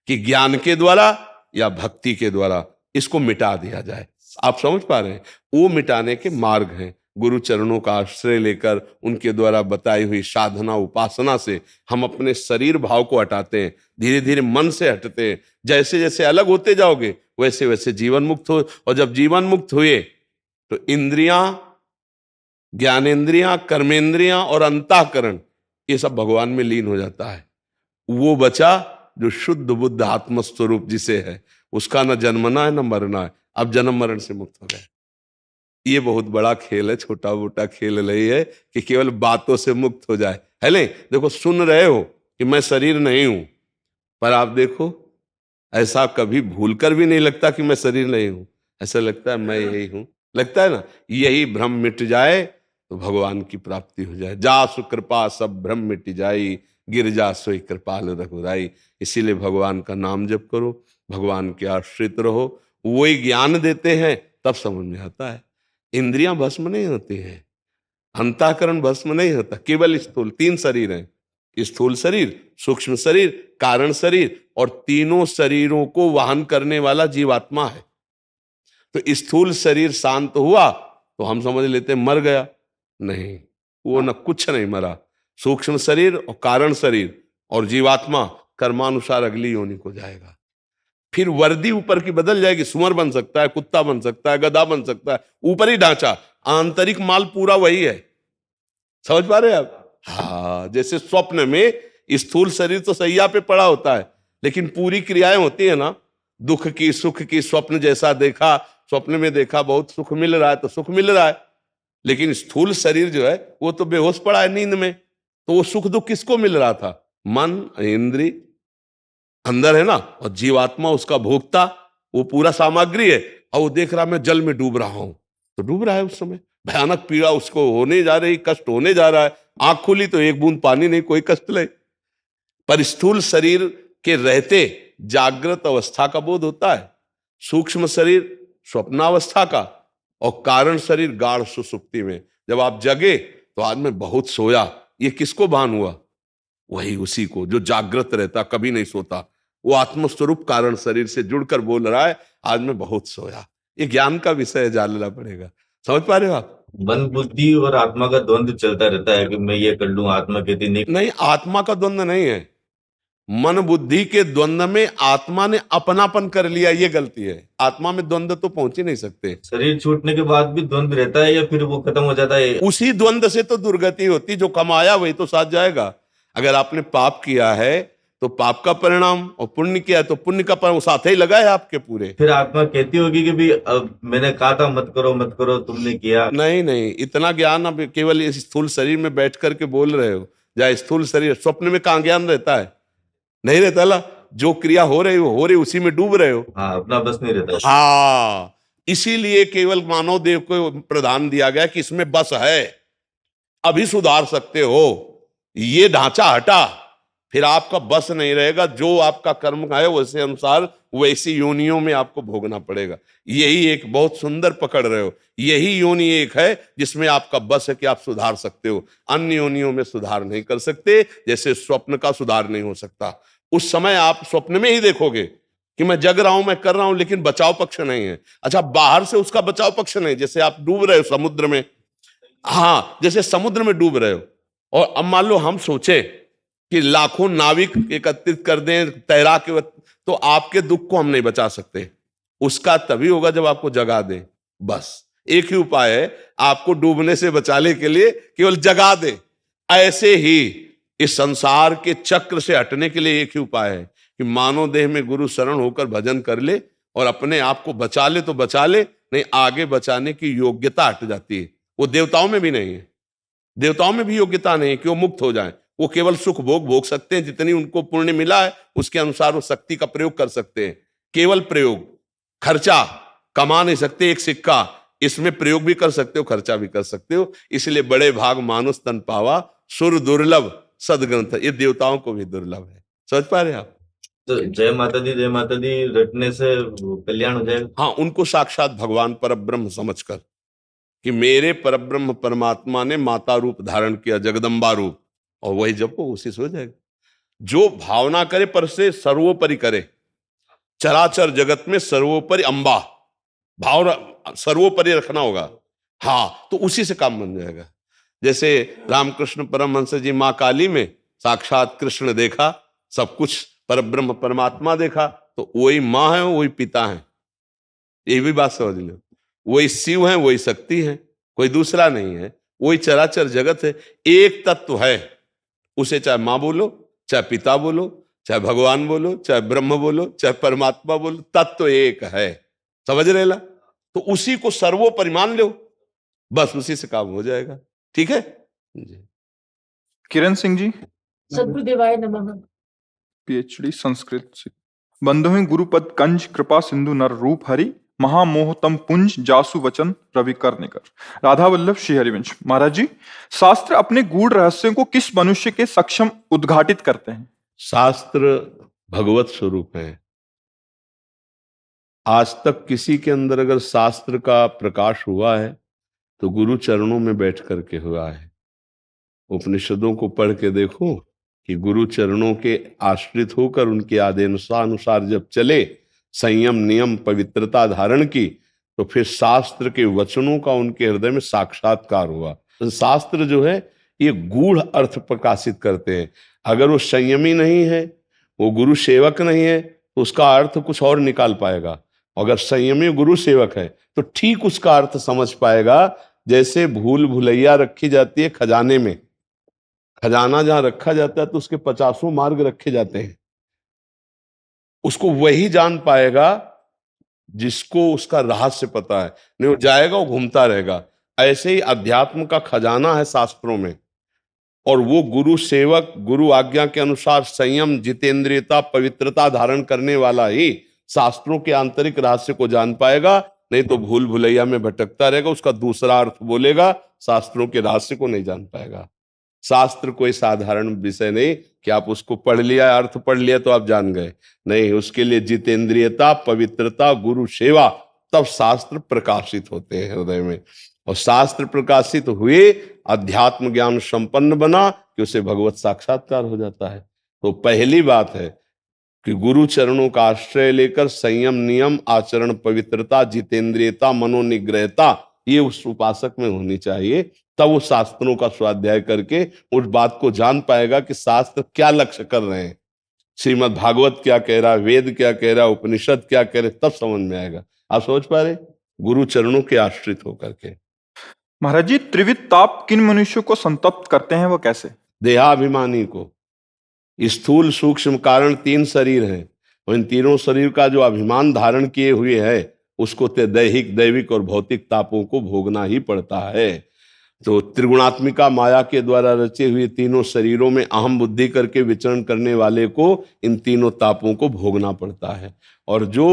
Speaker 3: कि ज्ञान के द्वारा या भक्ति के द्वारा इसको मिटा दिया जाए। आप समझ पा रहे हैं? वो मिटाने के मार्ग हैं। गुरु चरणों का आश्रय लेकर उनके द्वारा बताई हुई साधना उपासना से हम अपने शरीर भाव को हटाते हैं, धीरे धीरे मन से हटते हैं। जैसे जैसे अलग होते जाओगे वैसे वैसे जीवन मुक्त हो, और जब जीवन मुक्त हुए तो इंद्रियां, ज्ञानेंद्रियां, कर्मेंद्रियां और अंतःकरण ये सब भगवान में लीन हो जाता है। वो बचा जो शुद्ध बुद्ध आत्मस्वरूप जिसे है, उसका न जन्मना है न मरना है। अब जन्म मरण से मुक्त हो गए। ये बहुत बड़ा खेल है, छोटा मोटा खेल नहीं है कि केवल बातों से मुक्त हो जाए, है नहीं? देखो, सुन रहे हो कि मैं शरीर नहीं हूं, पर आप देखो ऐसा कभी भूलकर भी नहीं लगता कि मैं शरीर नहीं हूं। ऐसा लगता है मैं यही हूं, लगता है ना? यही भ्रम मिट जाए तो भगवान की प्राप्ति हो जाए। जा सुकृपा सब भ्रम मिट जाई, गिर जा सोई कृपाल रघुराई। इसीलिए भगवान का नाम जप करो, भगवान के आश्रित रहो, वही ज्ञान देते हैं, तब समझ में आता है। इंद्रियां भस्म नहीं होती हैं, अंतःकरण भस्म नहीं होता, केवल स्थूल, 3 शरीर हैं, स्थूल शरीर, सूक्ष्म शरीर, कारण शरीर, और तीनों शरीरों को वहन करने वाला जीवात्मा है। तो स्थूल शरीर शांत हुआ तो हम समझ लेते हैं मर गया, नहीं, वो न कुछ नहीं मरा। सूक्ष्म शरीर और कारण शरीर और जीवात्मा कर्मानुसार अगली योनि को जाएगा। फिर वर्दी ऊपर की बदल जाएगी, सुअर बन सकता है, कुत्ता बन सकता है, गधा बन सकता है, ऊपरी ढांचा, आंतरिक माल पूरा वही है। समझ पा रहे हैं आप? हाँ, जैसे स्वप्न में स्थूल शरीर तो सैया पे पड़ा होता है, लेकिन पूरी क्रियाएं होती है ना, दुख की, सुख की। स्वप्न जैसा देखा, स्वप्न में देखा बहुत सुख मिल रहा है तो सुख मिल रहा है, लेकिन स्थूल शरीर जो है वो तो बेहोश पड़ा है नींद में। तो वो सुख दुख किसको मिल रहा था? मन, इंद्री अंदर है ना, और जीवात्मा उसका भोक्ता, वो पूरा सामग्री है। और वो देख रहा मैं जल में डूब रहा हूं, तो डूब रहा है। उस समय भयानक पीड़ा उसको होने जा रही, कष्ट होने जा रहा है। आंख खुली तो एक बूंद पानी नहीं, कोई कष्ट नहीं। पर स्थूल शरीर के रहते जागृत अवस्था का बोध होता है, सूक्ष्म शरीर स्वप्नावस्था का, और कारण शरीर गाढ़ सुसुप्ति में। जब आप जगे तो आज मैं बहुत सोया, ये किसको भान हुआ? वही उसी को जो जागृत रहता, कभी नहीं सोता। वो आत्मस्वरूप कारण शरीर से जुड़कर बोल रहा है आज मैं बहुत सोया। ये ज्ञान का विषय है, जानना पड़ेगा। समझ पा रहे हो आप?
Speaker 5: मन बुद्धि और आत्मा का द्वंद्व चलता रहता है कि मैं ये कर लूं, आत्मा कहती
Speaker 3: नहीं, आत्मा का द्वंद्व नहीं है। मन बुद्धि के द्वंद्व में आत्मा ने अपनापन कर लिया, ये गलती है। आत्मा में द्वंद्व तो पहुंच ही नहीं सकते।
Speaker 5: शरीर छूटने के बाद भी द्वंद्व रहता है या फिर वो खत्म हो जाता है?
Speaker 3: उसी द्वंद्व से तो दुर्गति होती, जो कमाया वही तो साथ जाएगा। अगर आपने पाप किया है तो पाप का परिणाम, और पुण्य किया तो पुण्य का परिणाम साथ ही लगा है आपके पूरे।
Speaker 5: फिर आत्मा कहती होगी कि भी अब मैंने कहा था मत करो मत करो, तुमने किया।
Speaker 3: नहीं नहीं, इतना ज्ञान अब केवल इस स्थूल शरीर में बैठ करके बोल रहे हो। या स्थूल शरीर, स्वप्न में कहाँ ज्ञान रहता है? नहीं रहता ला। जो क्रिया हो रही उसी में डूब रहे हो।
Speaker 5: हाँ, अपना बस नहीं रहता।
Speaker 3: हाँ, इसीलिए केवल मानव देव को प्रदान दिया गया कि इसमें बस है, अभी सुधार सकते हो। ये ढांचा हटा, फिर आपका बस नहीं रहेगा। जो आपका कर्म है वैसे अनुसार वैसी योनियों में आपको भोगना पड़ेगा। यही एक बहुत सुंदर पकड़ रहे हो। यही योनि एक है जिसमें आपका बस है कि आप सुधार सकते हो। अन्य योनियों में सुधार नहीं कर सकते, जैसे स्वप्न का सुधार नहीं हो सकता। उस समय आप स्वप्न में ही देखोगे कि मैं जग रहा हूं, मैं कर रहा हूं, लेकिन बचाव पक्ष नहीं है। अच्छा, बाहर से उसका बचाव पक्ष नहीं। जैसे आप डूब रहे हो समुद्र में, हाँ, जैसे समुद्र में डूब रहे हो, और अब मान लो हम सोचे कि लाखों नाविक एकत्रित कर दें तैराक, तो आपके दुख को हम नहीं बचा सकते। उसका तभी होगा जब आपको जगा दें। बस एक ही उपाय है आपको डूबने से बचाने के लिए, केवल जगा दे। ऐसे ही इस संसार के चक्र से हटने के लिए एक ही उपाय है कि मानव देह में गुरु शरण होकर भजन कर ले और अपने आप को बचा ले तो बचा ले, नहीं आगे बचाने की योग्यता हट जाती है। वो देवताओं में भी नहीं है। देवताओं में भी योग्यता नहीं है कि वो मुक्त हो जाएं। वो केवल सुख भोग सकते हैं, जितनी उनको पुण्य मिला है उसके अनुसार वो शक्ति का प्रयोग कर सकते हैं। केवल प्रयोग, खर्चा कमा नहीं सकते। एक सिक्का इसमें प्रयोग भी कर सकते हो, खर्चा भी कर सकते हो। इसलिए बड़े भाग मानुष तन पावा, सुर दुर्लभ सदग्रंथ, ये देवताओं को भी दुर्लभ है। समझ पा रहे आप?
Speaker 5: तो जय माता दी रटने से कल्याण हो जाएगा।
Speaker 3: हाँ, उनको साक्षात भगवान परब्रह्म समझकर कि मेरे परब्रह्म परमात्मा ने माता रूप धारण किया, जगदम्बा रूप, और वही जपो, उसी से हो जाएगा। जो भावना करे पर से सर्वोपरि करे, चराचर जगत में सर्वोपरि अंबा, भाव सर्वोपरि रखना होगा। हाँ, तो उसी से काम बन जाएगा। जैसे रामकृष्ण परमहंस जी माँ काली में साक्षात कृष्ण देखा, सब कुछ परब्रह्म परमात्मा देखा, तो वही माँ है, वही पिता है। ये भी बात समझ लो, वही शिव है, वही शक्ति है, कोई दूसरा नहीं है। वही चराचर जगत है, एक तत्व है। उसे चाहे माँ बोलो, चाहे पिता बोलो, चाहे भगवान बोलो, चाहे ब्रह्म बोलो, चाहे परमात्मा बोलो, तत्व एक है। समझ रहे ला? तो उसी को सर्वोपरि मान लो, बस उसी से काम हो जाएगा। ठीक है जी।
Speaker 1: किरण सिंह जी,
Speaker 6: सद्गुरुदेवाय नमः।
Speaker 1: पीएचडी संस्कृत से। बंधुहि गुरुपद कंज कृपा सिंधु नर रूप हरि, महामोह तम पुंज जासु वचन रवि करनिकर। राधा वल्लभ श्री हरिवंश। महाराज जी, शास्त्र अपने गूढ़ रहस्यों को किस मनुष्य के सक्षम उद्घाटित करते हैं?
Speaker 3: शास्त्र भगवत स्वरूप है। आज तक किसी के अंदर अगर शास्त्र का प्रकाश हुआ है तो गुरु चरणों में बैठ करके हुआ है। उपनिषदों को पढ़ के देखो कि गुरु चरणों के आश्रित होकर उनके आदेशानुसार जब चले, संयम नियम पवित्रता धारण की, तो फिर शास्त्र के वचनों का उनके हृदय में साक्षात्कार हुआ। तो शास्त्र जो है ये गूढ़ अर्थ प्रकाशित करते हैं। अगर वो संयमी नहीं है, वो गुरु सेवक नहीं है, तो उसका अर्थ कुछ और निकाल पाएगा। अगर संयमी गुरु सेवक है तो ठीक उसका अर्थ समझ पाएगा। जैसे भूल भुलैया रखी जाती है खजाने में, खजाना जहां रखा जाता है तो उसके 50 मार्ग रखे जाते हैं, उसको वही जान पाएगा जिसको उसका रहस्य पता है। नहीं, वो जाएगा, वो घूमता रहेगा। ऐसे ही अध्यात्म का खजाना है शास्त्रों में, और वो गुरु सेवक गुरु आज्ञा के अनुसार संयम जितेंद्रियता पवित्रता धारण करने वाला ही शास्त्रों के आंतरिक रहस्य को जान पाएगा। नहीं तो भूल भुलैया में भटकता रहेगा, उसका दूसरा अर्थ बोलेगा, शास्त्रों के रहस्य को नहीं जान पाएगा। शास्त्र कोई साधारण विषय नहीं कि आप उसको पढ़ लिया, अर्थ पढ़ लिया तो आप जान गए। नहीं, उसके लिए जितेंद्रियता पवित्रता गुरु सेवा, तब शास्त्र प्रकाशित होते हैं हृदय में। और शास्त्र प्रकाशित हुए, अध्यात्म ज्ञान संपन्न बना कि उसे भगवत साक्षात्कार हो जाता है। तो पहली बात है कि गुरु चरणों का आश्रय लेकर संयम नियम आचरण पवित्रता जितेंद्रियता मनोनिग्रहता ये उस उपासक में होनी चाहिए। तब वो शास्त्रों का स्वाध्याय करके उस बात को जान पाएगा कि शास्त्र क्या लक्ष्य कर रहे हैं, श्रीमद् भागवत क्या कह रहा है, वेद क्या कह रहा है, उपनिषद क्या कह रहे, तब समझ में आएगा। आप समझ पा रहे? गुरु चरणों के आश्रित होकर के।
Speaker 1: महाराज जी, त्रिविध ताप किन मनुष्यों को संतप्त करते हैं, वो कैसे?
Speaker 3: देहाभिमानी को। स्थूल सूक्ष्म कारण 3 शरीर हैं, और इन तीनों शरीर का जो अभिमान धारण किए हुए है उसको दैहिक दैविक और भौतिक तापों को भोगना ही पड़ता है। तो त्रिगुणात्मिका माया के द्वारा रचे हुए तीनों शरीरों में अहम बुद्धि करके विचरण करने वाले को इन तीनों तापों को भोगना पड़ता है। और जो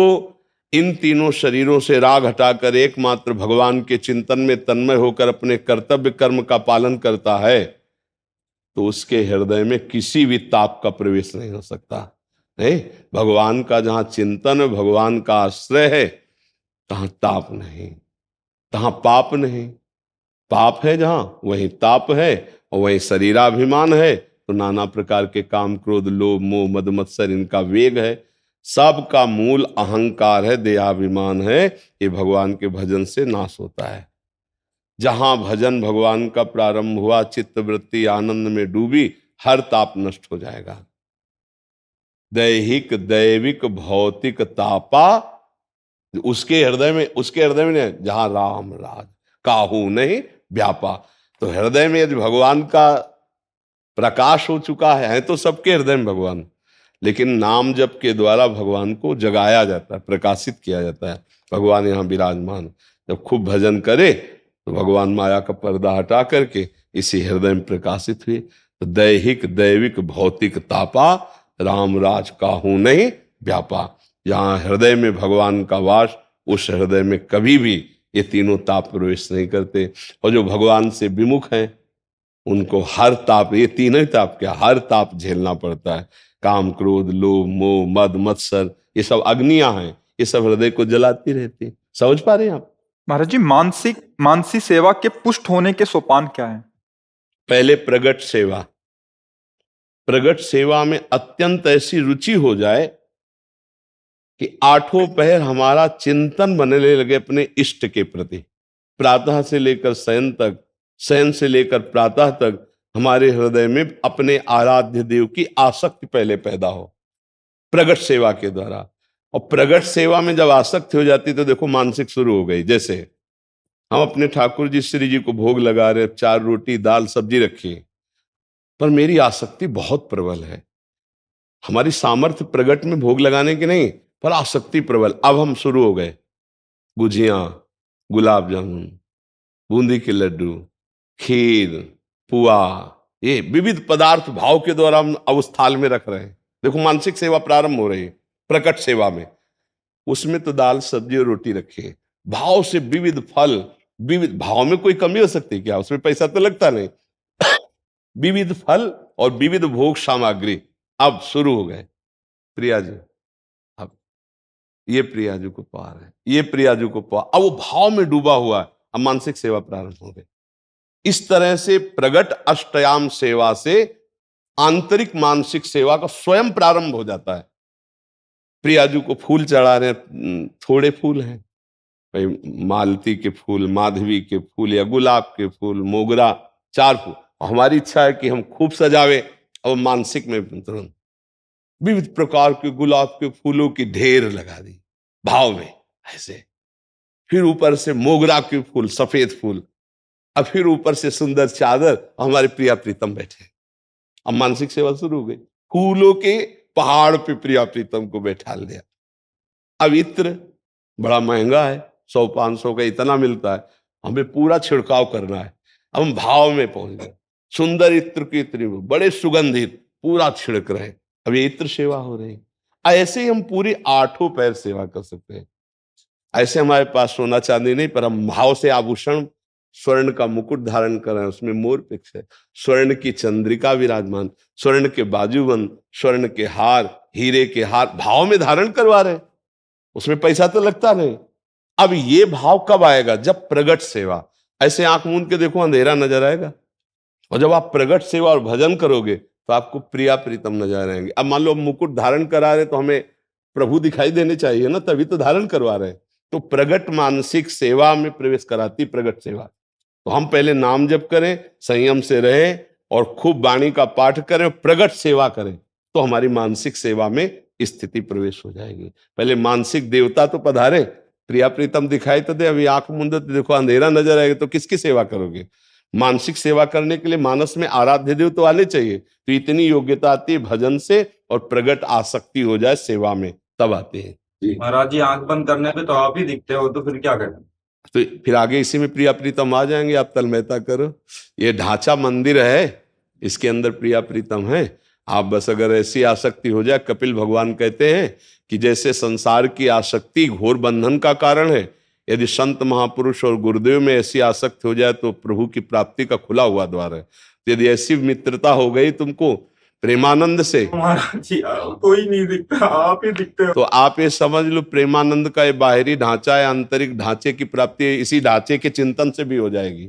Speaker 3: इन तीनों शरीरों से राग हटाकर एकमात्र भगवान के चिंतन में तन्मय होकर अपने कर्तव्य कर्म का पालन करता है, तो उसके हृदय में किसी भी ताप का प्रवेश नहीं हो सकता। नहीं, भगवान का जहां चिंतन है, भगवान का आश्रय है, तहां ताप नहीं, तहां पाप नहीं। पाप है जहां, वहीं ताप है, और वहीं शरीराभिमान है तो नाना प्रकार के काम क्रोध लोभ मोह मद मत्सर इनका वेग है। सबका मूल अहंकार है, देहाभिमान है। ये भगवान के भजन से नाश होता है। जहां भजन भगवान का प्रारंभ हुआ, चित्त वृत्ति आनंद में डूबी, हर ताप नष्ट हो जाएगा। दैहिक दैविक भौतिक तापा उसके हृदय में नहीं, जहां राम राज काहू नहीं व्यापा। तो हृदय में यदि भगवान का प्रकाश हो चुका है तो सबके हृदय में भगवान, लेकिन नाम जप के द्वारा भगवान को जगाया जाता है, प्रकाशित किया जाता है। भगवान यहाँ विराजमान, जब खूब भजन करे तो भगवान माया का पर्दा हटा करके इसी हृदय में प्रकाशित हुए। तो दैहिक दैविक भौतिक तापा, राम राज काहू नहीं व्यापा। जहाँ हृदय में भगवान का वास, उस हृदय में कभी भी ये तीनों ताप प्रवेश नहीं करते। और जो भगवान से विमुख हैं उनको हर ताप, ये तीनों ही ताप क्या, हर ताप झेलना पड़ता है। काम क्रोध लोभ मोह मद मत्सर, ये सब अग्नियां हैं, ये सब हृदय को जलाती रहती हैं। समझ पा रहे हैं आप?
Speaker 1: महाराज जी, मानसी सेवा के पुष्ट होने के सोपान क्या है?
Speaker 3: पहले प्रगट सेवा। प्रगट सेवा में अत्यंत ऐसी रुचि हो जाए कि आठों पहर हमारा चिंतन बनने लगे अपने इष्ट के प्रति। प्रातः से लेकर शयन तक, शयन से लेकर प्रातः तक हमारे हृदय में अपने आराध्य देव की आसक्ति पहले पैदा हो प्रगट सेवा के द्वारा। और प्रगट सेवा में जब आसक्ति हो जाती तो देखो मानसिक शुरू हो गई। जैसे हम अपने ठाकुर जी श्री जी को भोग लगा रहे, 4 रोटी दाल सब्जी रखी, पर मेरी आसक्ति बहुत प्रबल है। हमारी सामर्थ्य प्रगट में भोग लगाने की नहीं, पर आसक्ति प्रबल। अब हम शुरू हो गए गुजिया, गुलाब जामुन, बूंदी के लड्डू, खीर, पुआ, ये विविध पदार्थ भाव के द्वारा हम अब उस थाल में रख रहे हैं। देखो मानसिक सेवा प्रारंभ हो रही है प्रकट सेवा में। उसमें तो दाल सब्जी और रोटी रखे, भाव से विविध फल, विविध भाव में कोई कमी हो सकती है क्या? उसमें पैसा तो लगता नहीं। विविध फल और विविध भोग सामग्री अब शुरू हो गए। प्रिया जी, अब ये प्रिया जी को पा रहे हैं, ये प्रिया जी को पा, अब वो भाव में डूबा हुआ है। अब मानसिक सेवा प्रारंभ हो गई। इस तरह से प्रगट अष्टयाम सेवा से आंतरिक मानसिक सेवा का स्वयं प्रारंभ हो जाता है। प्रिया जी को फूल चढ़ा रहे हैं, थोड़े फूल हैं भाई, मालती के फूल, माधवी के फूल या गुलाब के फूल, मोगरा, 4 फूल। हमारी इच्छा है कि हम खूब सजावे, और मानसिक में तुरंत विविध प्रकार के गुलाब के फूलों की ढेर लगा दी भाव में ऐसे। फिर ऊपर से मोगरा के फूल, सफेद फूल, अब फिर ऊपर से सुंदर चादर, हमारे प्रिया प्रीतम बैठे। अब मानसिक सेवा शुरू हो गई। फूलों के पहाड़ पे प्रिया प्रीतम को बैठा दिया। अब इत्र बड़ा महंगा है, 100-500 का इतना मिलता है, हमें पूरा छिड़काव करना है। अब हम भाव में पहुंच गए। सुंदर इत्र की इतनी बड़े सुगंधित पूरा छिड़क रहे। अब ये इत्र सेवा हो रही। ऐसे ही हम पूरी 8 पैर सेवा कर सकते हैं। ऐसे हमारे पास सोना चांदी नहीं, पर हम भाव से आभूषण, स्वर्ण का मुकुट धारण कर रहे हैं, उसमें मोर पिक्स है, स्वर्ण की चंद्रिका विराजमान, स्वर्ण के बाजूबंद, स्वर्ण के हार, हीरे के हार भाव में धारण करवा रहे हैं। उसमें पैसा तो लगता नहीं। अब ये भाव कब आएगा? जब प्रगट सेवा। ऐसे आंख मूंद के देखो, अंधेरा नजर आएगा। और जब आप प्रगट सेवा और भजन करोगे तो आपको प्रिया प्रीतम नजर आएंगे। अब मान लो मुकुट धारण करा रहे तो हमें प्रभु दिखाई देने चाहिए ना, तभी तो धारण करवा रहे हैं। तो प्रगट मानसिक सेवा में प्रवेश कराती प्रगट सेवा। तो हम पहले नाम जप करें, संयम से रहें और खूब वाणी का पाठ करें, प्रगट सेवा करें, तो हमारी मानसिक सेवा में स्थिति प्रवेश हो जाएगी। पहले मानसिक देवता तो पधारे, प्रिया प्रीतम दिखाई तो दे। अभी आंख मूंदे तो देखो अंधेरा नजर आएगा, तो किसकी सेवा करोगे? मानसिक सेवा करने के लिए मानस में आराध्य देव तो आने चाहिए। तो इतनी योग्यता आती है भजन से, और प्रगट आसक्ति हो जाए सेवा में, तब आते हैं।
Speaker 7: महाराज जी, आंख बंद करने पे तो आप ही दिखते हो, तो फिर क्या करें?
Speaker 3: तो फिर आगे इसी में प्रिया प्रीतम आ जाएंगे। आप तन्मयता करो, ये ढांचा मंदिर है, इसके अंदर प्रिया प्रीतम है। आप बस अगर ऐसी आसक्ति हो जाए, कपिल भगवान कहते हैं कि जैसे संसार की आसक्ति घोर बंधन का कारण है, यदि संत महापुरुष और गुरुदेव में ऐसी आसक्ति हो जाए तो प्रभु की प्राप्ति का खुला हुआ द्वार है। यदि ऐसी मित्रता हो गई तुमको प्रेमानंद से,
Speaker 7: महाराज जी कोई नहीं दिखता, आप ही दिखते हो।
Speaker 3: तो आप ये समझ लो प्रेमानंद का ये बाहरी ढांचा है, आंतरिक ढांचे की प्राप्ति इसी ढांचे के चिंतन से भी हो जाएगी।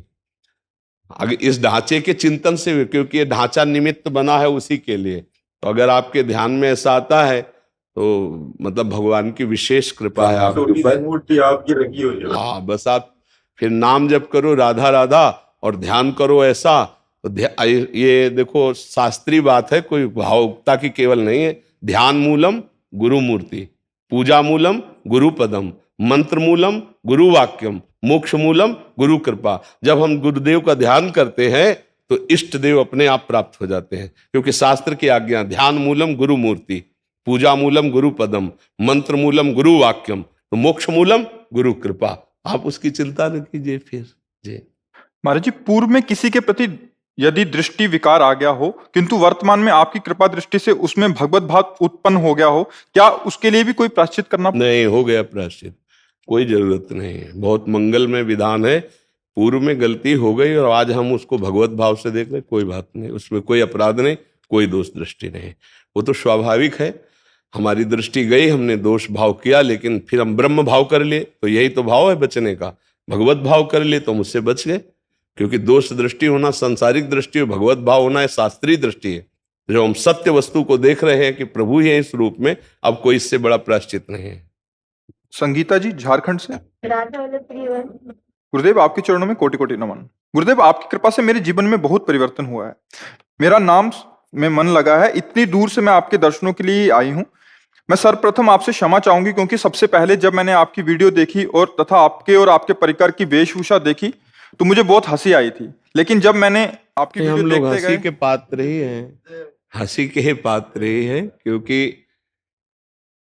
Speaker 3: अगर इस ढांचे के चिंतन से भी, क्योंकि ये ढांचा निमित्त बना है उसी के लिए। तो अगर आपके ध्यान में ऐसा आता है तो मतलब भगवान की विशेष कृपा है आपके ऊपर।
Speaker 7: मूर्ति आपकी रखी हुई है।
Speaker 3: हाँ, बस आप फिर नाम जप करो राधा राधा और ध्यान करो ऐसा। तो ये देखो शास्त्रीय बात है, कोई भावुकता की केवल नहीं है। ध्यान मूलम गुरु मूर्ति, पूजा मूलम गुरु पदम, मंत्र मूलम गुरु वाक्यम, मोक्ष मूलम गुरु कृपा। जब हम गुरुदेव का ध्यान करते हैं तो इष्ट देव अपने आप प्राप्त हो जाते हैं, क्योंकि शास्त्र की आज्ञा ध्यान मूलम गुरु मूर्ति, पूजा मूलम गुरु पदम, मंत्र मूलम गुरु वाक्यम, तो मोक्ष मूलम गुरु कृपा। आप उसकी चिंता न कीजिए। फिर जी
Speaker 1: महाराज जी, पूर्व में किसी के प्रति यदि दृष्टि विकार आ गया हो किंतु वर्तमान में आपकी कृपा दृष्टि से उसमें भगवत भाव उत्पन्न हो गया हो, क्या उसके लिए भी कोई प्रायश्चित करना?
Speaker 3: नहीं, हो गया प्रायश्चित, कोई जरूरत नहीं है। बहुत मंगलमय विधान है। पूर्व में गलती हो गई और आज हम उसको भगवत भाव से देख रहे, कोई बात नहीं, उसमें कोई अपराध नहीं, कोई दोष दृष्टि नहीं। वो तो स्वाभाविक है। हमारी दृष्टि गई, हमने दोष भाव किया, लेकिन फिर हम ब्रह्म भाव कर लिए, तो यही तो भाव है बचने का। भगवत भाव कर लिए तो हम उससे बच गए, क्योंकि दोष दृष्टि होना सांसारिक दृष्टि है, भगवत भाव होना है शास्त्रीय दृष्टि है। जो हम सत्य वस्तु को देख रहे हैं कि प्रभु ही है इस रूप में, अब कोई इससे बड़ा प्रायश्चित नहीं है।
Speaker 1: संगीता जी झारखंड से।
Speaker 6: राधा वाले प्रिय
Speaker 1: गुरुदेव आपके चरणों में कोटि कोटि नमन। गुरुदेव आपकी कृपा से मेरे जीवन में बहुत परिवर्तन हुआ है। मेरा नाम में मन लगा है। इतनी दूर से मैं आपके दर्शनों के लिए आई हूँ। मैं सर्वप्रथम आपसे क्षमा चाहूंगी, क्योंकि सबसे पहले जब मैंने आपकी वीडियो देखी और तथा आपके और आपके परिकर की वेशभूषा देखी तो मुझे बहुत हंसी आई थी। लेकिन जब मैंने आपकी वीडियो
Speaker 3: हम लोग
Speaker 1: देखते
Speaker 3: हंसी
Speaker 1: गए,
Speaker 3: के पात्र ही हैं, हंसी के पात्र ही हैं, क्योंकि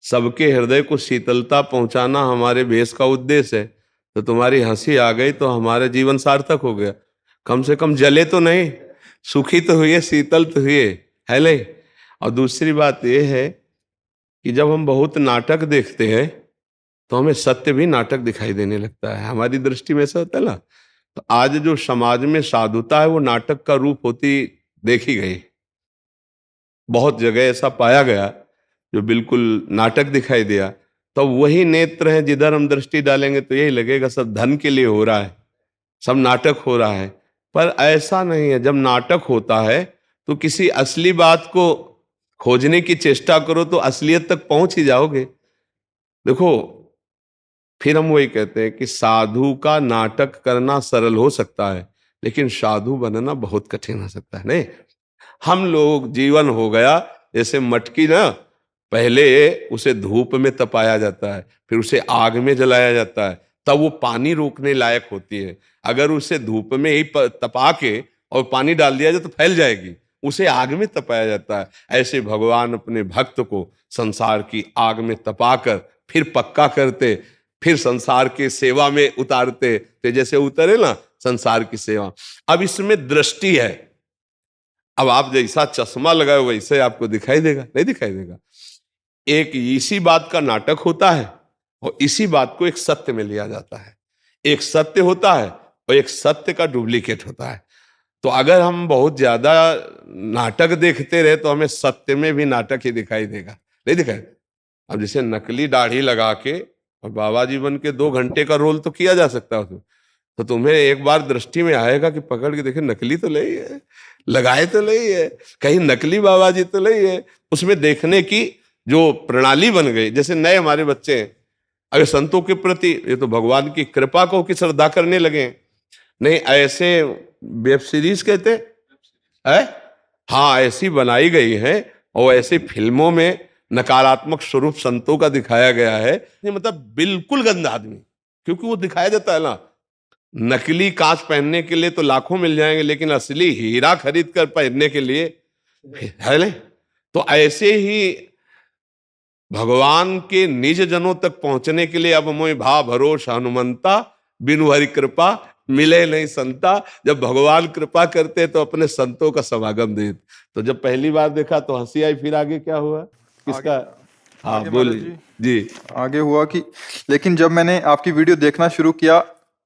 Speaker 3: सबके हृदय को शीतलता पहुंचाना हमारे भेष का उद्देश्य है। तो तुम्हारी हंसी आ गई तो हमारा जीवन सार्थक हो गया। कम से कम जले तो नहीं, सुखी तो हुए, शीतल तो हुए, है नहीं। और दूसरी बात यह है कि जब हम बहुत नाटक देखते हैं तो हमें सत्य भी नाटक दिखाई देने लगता है। हमारी दृष्टि में ऐसा होता है ना। तो आज जो समाज में साधुता है वो नाटक का रूप होती देखी गई। बहुत जगह ऐसा पाया गया जो बिल्कुल नाटक दिखाई दिया। तो वही नेत्र है, जिधर हम दृष्टि डालेंगे तो यही लगेगा सब धन के लिए हो रहा है, सब नाटक हो रहा है। पर ऐसा नहीं है। जब नाटक होता है तो किसी असली बात को खोजने की चेष्टा करो तो असलियत तक पहुंच ही जाओगे। देखो, फिर हम वही कहते हैं कि साधु का नाटक करना सरल हो सकता है, लेकिन साधु बनना बहुत कठिन हो सकता है। नहीं, हम लोग जीवन हो गया जैसे मटकी ना, पहले उसे धूप में तपाया जाता है, फिर उसे आग में जलाया जाता है, तब वो पानी रोकने लायक होती है। अगर उसे धूप में ही तपा के और पानी डाल दिया जाए तो फैल जाएगी। उसे आग में तपाया जाता है। ऐसे भगवान अपने भक्त को संसार की आग में तपाकर फिर पक्का करते, फिर संसार के सेवा में उतारते। तो जैसे उतरे ना संसार की सेवा। अब इसमें दृष्टि है। अब आप जैसा चश्मा लगाए वैसे आपको दिखाई देगा? नहीं दिखाई देगा। एक इसी बात का नाटक होता है और इसी बात को एक सत्य में लिया जाता है। एक सत्य होता है और एक सत्य का डुप्लीकेट होता है। तो अगर हम बहुत ज्यादा नाटक देखते रहे तो हमें सत्य में भी नाटक ही दिखाई देगा। नहीं दिखाई? अब जैसे नकली दाढ़ी लगा के और बाबा जीवन के 2 घंटे का रोल तो किया जा सकता है उसमें, तो तुम्हें एक बार दृष्टि में आएगा कि पकड़ के देखे नकली तो नहीं है, लगाए तो नहीं है, कहीं नकली बाबा जी तो नहीं है। उसमें देखने की जो प्रणाली बन गई। जैसे नए हमारे बच्चे हैं, अगर संतों के प्रति ये तो भगवान की कृपा को की श्रद्धा करने लगे। नहीं, ऐसे वेब सीरीज कहते हैं, हाँ, ऐसी बनाई गई है और ऐसी फिल्मों में नकारात्मक स्वरूप संतों का दिखाया गया है। ये मतलब बिल्कुल गंदा आदमी, क्योंकि वो दिखाया जाता है ना, नकली कांच पहनने के लिए तो लाखों मिल जाएंगे, लेकिन असली हीरा खरीद कर पहनने के लिए है नहीं। तो ऐसे ही भगवान के निज जनों तक पहुंचने के लिए अब मोहि भा भरोसा हनुमंता, बिनु हरि कृपा मिले नहीं संता। जब भगवान कृपा करते तो अपने संतों का समागम दे। तो जब पहली बार देखा तो हंसी आई, फिर आगे क्या हुआ किसका? हाँ बोलिए जी।
Speaker 1: आगे हुआ कि लेकिन जब मैंने आपकी वीडियो देखना शुरू किया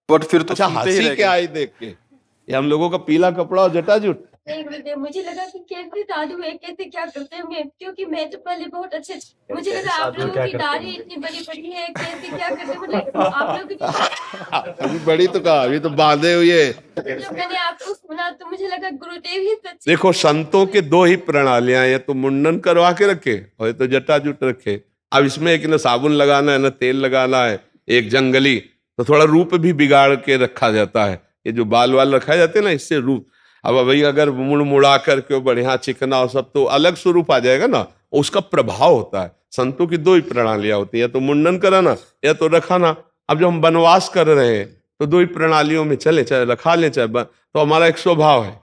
Speaker 1: पर फिर तो
Speaker 3: अच्छा,
Speaker 1: सुनते ही
Speaker 3: हंसी
Speaker 1: रह
Speaker 3: क्या
Speaker 1: गए।
Speaker 3: आई देख के? ये हम लोगों का पीला कपड़ा और जटाजूट।
Speaker 6: नहीं गुरुदेव, मुझे लगा कि कैसे साधु है, कैसे क्या करते होंगे, क्योंकि मैं तो पहले बहुत अच्छे, मुझे लगा आप लोगों की दाढ़ी इतनी बड़ी बड़ी है, कैसे क्या करते, मतलब आप लोग
Speaker 3: अभी बड़ी तो कहा, अभी तो बांधे हुए।
Speaker 6: जब मैंने आपको सुना तो मुझे लगा गुरुदेव ही सच।
Speaker 3: देखो, संतों के 2 ही प्रणालियां, या तो मुंडन करवा के रखे और तो जटाजूट रखे। अब इसमें एक न साबुन लगाना है न तेल लगाना है, एक जंगली, तो थोड़ा रूप भी बिगाड़ के रखा जाता है। ये जो बाल वाल रखा जाते हैं ना, इससे रूप। अब भाई अगर मुड़ मुड़ा करके बढ़िया चिकना और सब तो अलग स्वरूप आ जाएगा ना, उसका प्रभाव होता है। संतों की 2 ही प्रणालियां होती है, या तो मुंडन कराना या तो रखाना। अब जब हम वनवास कर रहे हैं तो 2 ही प्रणालियों में चले, चाहे रखा ले चाहे तो हमारा एक स्वभाव है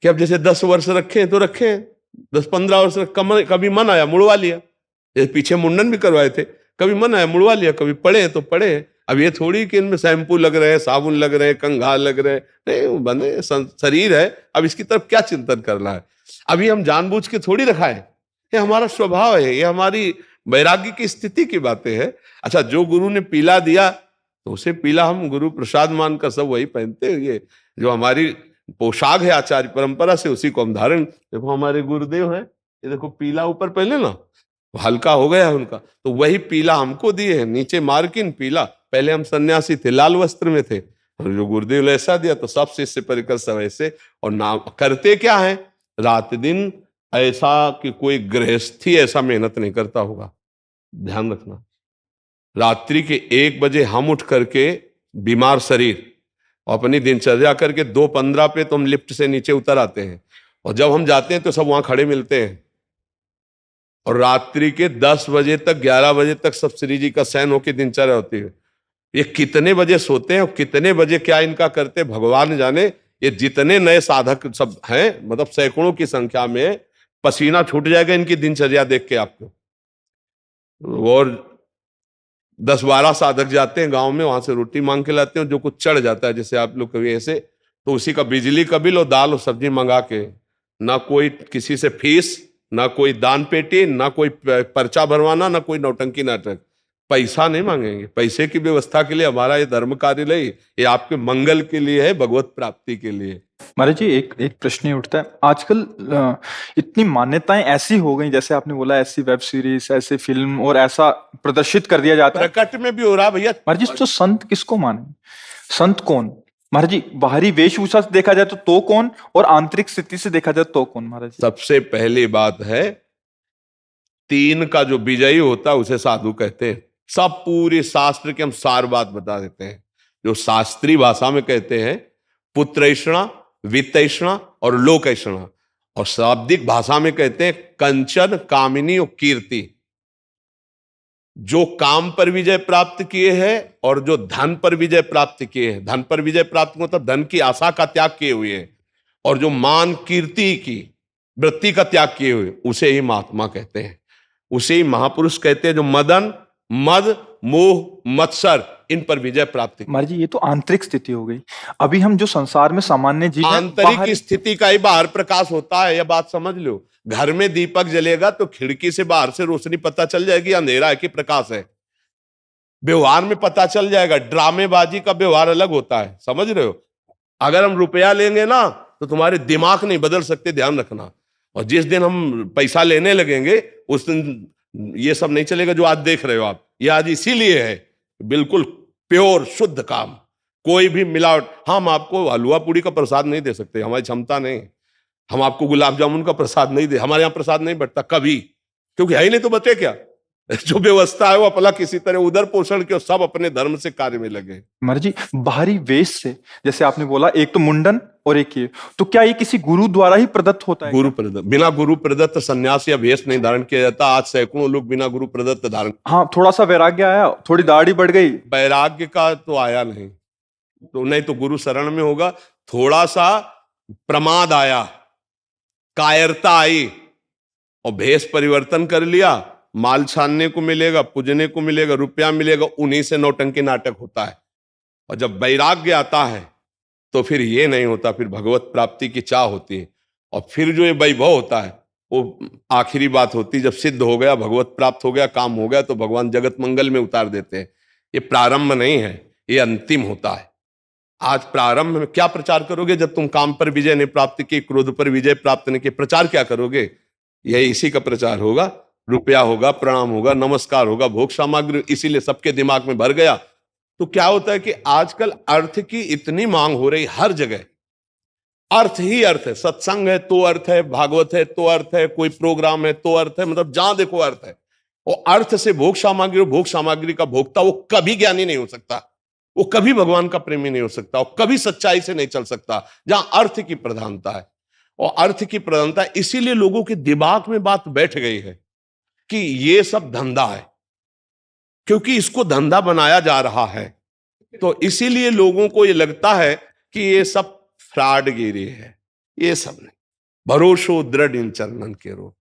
Speaker 3: कि अब जैसे 10 वर्ष रखे तो रखे, 10-15 वर्ष कभी मन आया मुड़वा लिया। जैसे पीछे मुंडन भी करवाए थे, कभी मन आया मुड़वा लिया, कभी पढ़े तो पढ़े। अब ये थोड़ी कि इनमें शैम्पू लग रहे हैं, साबुन लग रहे हैं, कंघाल लग रहे हैं, नहीं, वो बने शरीर है, अब इसकी तरफ क्या चिंतन करना है। अभी हम जानबूझ के थोड़ी रखाएं, ये हमारा स्वभाव है, ये हमारी वैराग्य की स्थिति की बातें हैं। अच्छा, जो गुरु ने पीला दिया तो उसे पीला हम गुरु प्रसाद मानकर सब वही पहनते हैं। ये जो हमारी पोशाक है आचार्य परंपरा से, उसी को हम धारण, देखो हमारे गुरुदेव हैं, ये देखो पीला ऊपर पहले ना, हल्का हो गया है उनका, तो वही पीला हमको दिए हैं, नीचे मार्किन पीला। पहले हम सन्यासी थे, लाल वस्त्र में थे, और जो गुरुदेव ने ऐसा दिया तो सब शिष्य परिकर सब ऐसे। और नाम करते क्या है, रात दिन ऐसा कि कोई गृहस्थी ऐसा मेहनत नहीं करता होगा, ध्यान रखना। रात्रि के 1 बजे हम उठ करके बीमार शरीर और अपनी दिनचर्या करके 2:15 पे तो हम लिफ्ट से नीचे उतर आते हैं, और जब हम जाते हैं तो सब वहां खड़े मिलते हैं, और रात्रि के 10 बजे तक 11 बजे तक सब श्री जी का शयन होकर दिनचर्या होती है। ये कितने बजे सोते हैं और कितने बजे क्या इनका करते भगवान जाने। ये जितने नए साधक सब हैं, मतलब सैकड़ों की संख्या में, पसीना छूट जाएगा इनकी दिनचर्या देख के आपको। और 10-12 साधक जाते हैं गांव में, वहां से रोटी मांग के लाते हैं, जो कुछ चढ़ जाता है जैसे आप लोग कभी ऐसे, तो उसी का बिजली का बिल और दाल और सब्जी मंगा के, ना कोई किसी से फीस, ना कोई दान पेटी, ना कोई पर्चा भरवाना, ना कोई नौटंकी नाटक। पैसा नहीं मांगेंगे, पैसे की व्यवस्था के लिए हमारा ये धर्म कार्यालय, ये आपके मंगल के लिए है, भगवत प्राप्ति के लिए।
Speaker 1: महाराज जी, एक प्रश्न ही उठता है, आजकल इतनी मान्यताएं ऐसी हो गई, जैसे आपने बोला ऐसी वेब सीरीज, ऐसे फिल्म और ऐसा प्रदर्शित कर दिया जाता है,
Speaker 3: प्रकट में भी हो रहा भैया।
Speaker 1: महाराज जी, तो संत किसको माने? संत कौन? महाराज जी, बाहरी वेशभूषा से देखा जाए तो कौन, और आंतरिक स्थिति से देखा जाए तो कौन? महाराज जी,
Speaker 3: सबसे पहली बात है, 3 का जो विजयी होता है उसे साधु कहते हैं। सब पूरे शास्त्र के हम सार बात बता देते हैं। जो शास्त्रीय भाषा में कहते हैं पुत्रैषणा, वित्तैषणा और लोकैषणा, और शाब्दिक भाषा में कहते हैं कंचन, कामिनी और कीर्ति। जो काम पर विजय प्राप्त किए हैं और जो धन पर विजय प्राप्त किए हैं, धन पर विजय प्राप्त मतलब धन की आशा का त्याग किए हुए हैं, और जो मान कीर्ति की वृत्ति का त्याग किए हुए, उसे ही महात्मा कहते हैं, उसे ही महापुरुष कहते हैं। जो मदन, मद, मोह, मत्सर, इन पर विजय प्राप्त की।
Speaker 1: महाराज जी, ये तो आंतरिक स्थिति हो गई। अभी हम जो संसार में सामान्य जीव हैं,
Speaker 3: आंतरिक स्थिति का ही बाहर प्रकाश होता है, यह बात समझ लो। घर में दीपक जलेगा तो खिड़की से बाहर से रोशनी पता चल जाएगी, अंधेरा है कि प्रकाश है। व्यवहार में पता चल जाएगा। ड्रामेबाजी का व्यवहार अलग होता है, समझ रहे हो। अगर हम रुपया लेंगे ना तो तुम्हारे दिमाग नहीं बदल सकते, ध्यान रखना। और जिस दिन हम पैसा लेने लगेंगे उस दिन ये सब नहीं चलेगा जो आज देख रहे हो आप। ये आज इसीलिए है बिल्कुल प्योर शुद्ध काम, कोई भी मिलावट। हम आपको हलवा पूड़ी का प्रसाद नहीं दे सकते, हमारी क्षमता नहीं। हम आपको गुलाब जामुन का प्रसाद नहीं दे, हमारे यहाँ प्रसाद नहीं बटता कभी, क्योंकि है ही नहीं, तो बचे क्या। जो व्यवस्था है वो अपना किसी तरह उधर पोषण के, सब अपने धर्म से कार्य में लगे।
Speaker 1: महाराज जी, बाहरी वेश से, जैसे आपने बोला एक तो मुंडन और एक ये, तो क्या ये किसी गुरु द्वारा ही प्रदत्त होता है?
Speaker 3: गुरु प्रदत्त, बिना गुरु प्रदत्त संन्यास या वेश नहीं धारण किया जाता। आज सैकड़ों लोग बिना गुरु प्रदत्त धारण।
Speaker 1: हाँ, थोड़ा सा वैराग्य आया, थोड़ी दाढ़ी बढ़ गई,
Speaker 3: वैराग्य का तो आया नहीं, तो नहीं तो गुरु शरण में होगा। थोड़ा सा प्रमाद आया, कायरता आई, और भेष परिवर्तन कर लिया, माल छानने को मिलेगा, पूजने को मिलेगा, रुपया मिलेगा, उन्हीं से नौटंकी नाटक होता है। और जब वैराग्य आता है तो फिर ये नहीं होता, फिर भगवत प्राप्ति की चाह होती है। और फिर जो ये वैभव होता है वो आखिरी बात होती है। जब सिद्ध हो गया, भगवत प्राप्त हो गया, काम हो गया, तो भगवान जगत मंगल में उतार देते हैं। ये प्रारंभ नहीं है, ये अंतिम होता है। आज प्रारंभ में क्या प्रचार करोगे जब तुम काम पर विजय नहीं प्राप्त की, क्रोध पर विजय प्राप्त नहीं की? प्रचार क्या करोगे? यही इसी का प्रचार होगा। रुपया होगा, प्रणाम होगा, नमस्कार होगा, भोग सामग्री, इसीलिए सबके दिमाग में भर गया। तो क्या होता है कि आजकल अर्थ की इतनी मांग हो रही, हर जगह अर्थ ही अर्थ है। सत्संग है तो अर्थ है, भागवत है तो अर्थ है, कोई प्रोग्राम है तो अर्थ है, मतलब जहां देखो अर्थ है। और अर्थ से भोग सामग्री, भोग सामग्री का भोक्ता वो कभी ज्ञानी नहीं हो सकता, वो कभी भगवान का प्रेमी नहीं हो सकता, वो कभी सच्चाई से नहीं चल सकता, जहां अर्थ की प्रधानता है। और अर्थ की प्रधानता, इसीलिए लोगों के दिमाग में बात बैठ गई है कि ये सब धंधा है, क्योंकि इसको धंधा बनाया जा रहा है। तो इसीलिए लोगों को ये लगता है कि ये सब फ्रॉडगिरी है। ये सब नहीं, भरोसो दृढ़ इन चरणन के रो।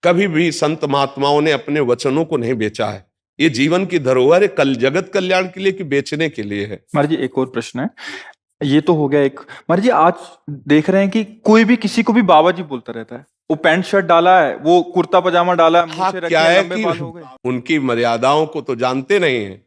Speaker 3: कभी भी संत महात्माओं ने अपने वचनों को नहीं बेचा है, ये जीवन की धरोहर है, कल जगत कल्याण के लिए कि बेचने के लिए है।
Speaker 1: महाराज जी एक और प्रश्न है, ये तो हो गया एक। महाराज जी आज देख रहे हैं कि कोई भी किसी को भी बाबा जी बोलता रहता है, वो पैंट शर्ट डाला है, वो कुर्ता पजामा डाला है,
Speaker 3: हाँ,
Speaker 1: मूछें रखी
Speaker 3: क्या
Speaker 1: है,
Speaker 3: है
Speaker 1: लंबे
Speaker 3: कि
Speaker 1: बाल हो गए।
Speaker 3: उनकी मर्यादाओं को तो जानते नहीं है।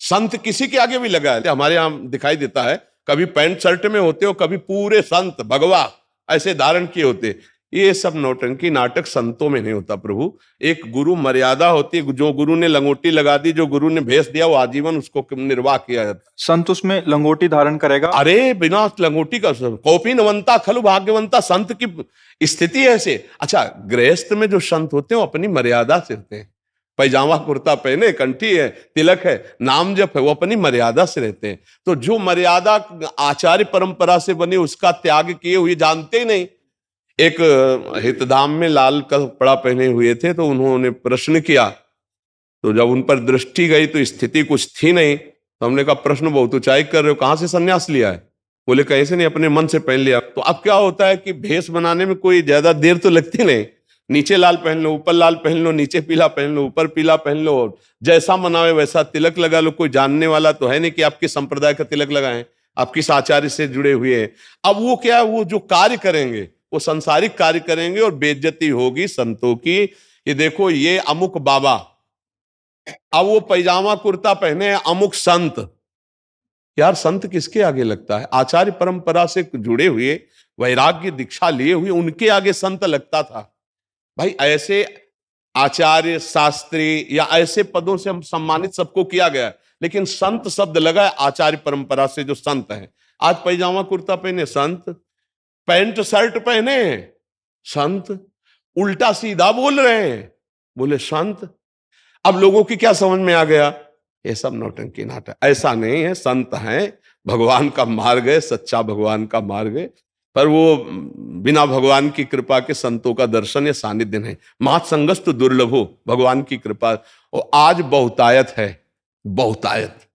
Speaker 3: संत किसी के आगे भी लगा है, हमारे यहाँ दिखाई देता है, कभी पैंट शर्ट में होते हो, कभी पूरे संत भगवा ऐसे धारण किए होते। ये सब नौटंकी नाटक संतों में नहीं होता प्रभु। एक गुरु मर्यादा होती है, जो गुरु ने लंगोटी लगा दी, जो गुरु ने भेष दिया, वो आजीवन उसको निर्वाह किया जाता है।
Speaker 1: संत उसमें लंगोटी धारण करेगा।
Speaker 3: अरे बिना लंगोटी का कौपी नवंता खलु भाग्यवंता, संत की स्थिति ऐसे। अच्छा, गृहस्थ में जो संत होते हैं वो अपनी मर्यादा से रहते हैं, पैजामा कुर्ता पहने, कंठी है, तिलक है, नाम जप है, वो अपनी मर्यादा से रहते हैं। तो जो मर्यादा आचार्य परंपरा से बनी उसका त्याग किए हुए जानते ही नहीं। एक हितधाम में लाल कपड़ा पहने हुए थे, तो उन्होंने प्रश्न किया, तो जब उन पर दृष्टि गई तो स्थिति कुछ थी नहीं, तो हमने कहा प्रश्न बहुत ऊंचाई कर रहे हो, कहां से सन्यास लिया है? बोले कैसे नहीं, अपने मन से पहन लिया। तो अब क्या होता है कि भेष बनाने में कोई ज्यादा देर तो लगती नहीं, नीचे लाल पहन लो, ऊपर लाल पहन लो, नीचे पीला पहन लो, ऊपर पीला पहन लो, जैसा मनावे वैसा तिलक लगा लो। कोई जानने वाला तो है नहीं कि आपके संप्रदाय का तिलक लगाएं, आप किस आचार्य से जुड़े हुए हैं। अब वो क्या, वो जो कार्य करेंगे वो संसारिक कार्य करेंगे और बेइज्जती होगी संतों की। ये देखो, ये अमुक बाबा, अब वो पैजामा कुर्ता पहने अमुक संत। यार संत किसके आगे लगता है? आचार्य परंपरा से जुड़े हुए, वैराग्य दीक्षा लिए हुए, उनके आगे संत लगता था। भाई ऐसे आचार्य शास्त्री या ऐसे पदों से हम सम्मानित सबको किया गया, लेकिन संत शब्द लगा है आचार्य परंपरा से जो संत हैं। आज पैजामा कुर्ता पहने संत, पैंट शर्ट पहने संत, उल्टा सीधा बोल रहे हैं, बोले संत। अब लोगों की क्या समझ में आ गया? ये सब नौटंकी नाटक। ऐसा नहीं है, संत हैं, भगवान का मार्ग है, सच्चा भगवान का मार्ग है, पर वो बिना भगवान की कृपा के संतों का दर्शन या सानिध्य नहीं। महत्संगस्तु दुर्लभो, भगवान की कृपा। और आज बहुतायत है, बहुतायत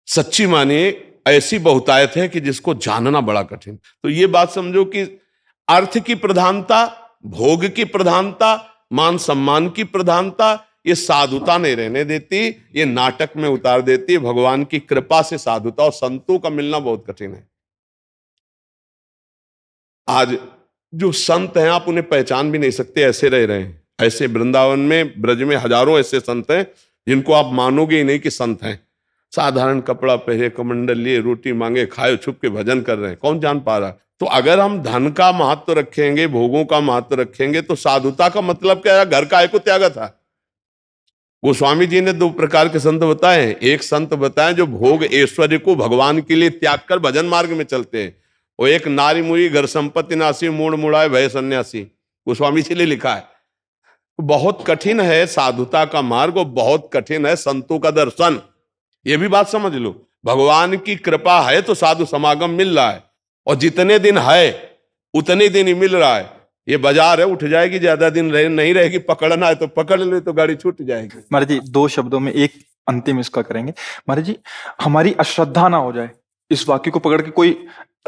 Speaker 3: सच्ची मानिए ऐसी बहुतायत है कि जिसको जानना बड़ा कठिन। तो ये बात समझो कि अर्थ की प्रधानता, भोग की प्रधानता, मान सम्मान की प्रधानता, ये साधुता नहीं रहने देती, ये नाटक में उतार देती है। भगवान की कृपा से साधुता और संतों का मिलना बहुत कठिन है। आज जो संत हैं आप उन्हें पहचान भी नहीं सकते, ऐसे रह रहे हैं। ऐसे वृंदावन में, ब्रज में हजारों ऐसे संत हैं जिनको आप मानोगे ही नहीं कि संत हैं। साधारण कपड़ा पहने, कमंडल लिए, रोटी मांगे, खाए, छुप के भजन कर रहे हैं, कौन जान पा रहा? तो अगर हम धन का महत्व रखेंगे, भोगों का महत्व रखेंगे, तो साधुता का मतलब क्या है? घर का को त्यागा था। गोस्वामी जी ने दो प्रकार के संत बताए हैं। एक संत बताए जो भोग ऐश्वर्य को भगवान के लिए त्याग कर भजन मार्ग में चलते हैं, वो एक नारी मुई घर संपत्ति नासी मूड मुड़ाए भय सन्यासी, गोस्वामी जी ने लिखा है। बहुत कठिन है साधुता का मार्ग और बहुत कठिन है संतों का दर्शन। ये भी बात समझ लो, भगवान की कृपा है तो साधु समागम मिल रहा है, और जितने दिन है उतने दिन ही मिल रहा है। ये बाजार है, उठ जाएगी, ज्यादा दिन नहीं रहेगी, पकड़ना है तो पकड़ ले, तो गाड़ी छूट जाएगी।
Speaker 1: महाराज जी दो शब्दों में एक अंतिम इसका करेंगे। महाराज जी हमारी अश्रद्धा ना हो जाए, इस वाक्य को पकड़ के कोई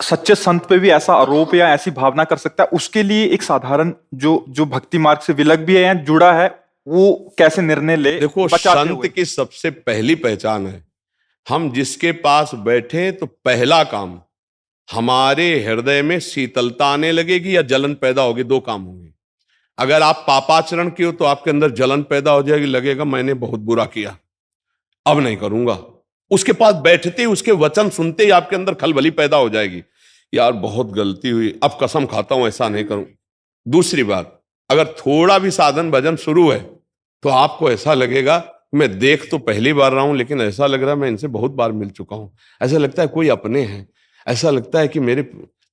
Speaker 1: सच्चे संत पे भी ऐसा आरोप या ऐसी भावना कर सकता है, उसके लिए एक साधारण जो भक्ति मार्ग से विलग भी है या जुड़ा है, वो कैसे निर्णय ले?
Speaker 3: देखो, संत की सबसे पहली पहचान है, हम जिसके पास बैठे तो पहला काम हमारे हृदय में शीतलता आने लगेगी या जलन पैदा होगी। दो काम होंगे। अगर आप पापाचरण किए हो तो आपके अंदर जलन पैदा हो जाएगी, लगेगा मैंने बहुत बुरा किया, अब नहीं करूंगा। उसके पास बैठते ही, उसके वचन सुनते ही आपके अंदर खलबली पैदा हो जाएगी, यार बहुत गलती हुई, अब कसम खाता हूं ऐसा नहीं करूं। दूसरी बात, अगर थोड़ा भी साधन भजन शुरू है तो आपको ऐसा लगेगा, मैं देख तो पहली बार रहा हूं लेकिन ऐसा लग रहा है मैं इनसे बहुत बार मिल चुका हूं, ऐसा लगता है कोई अपने हैं, ऐसा लगता है कि मेरे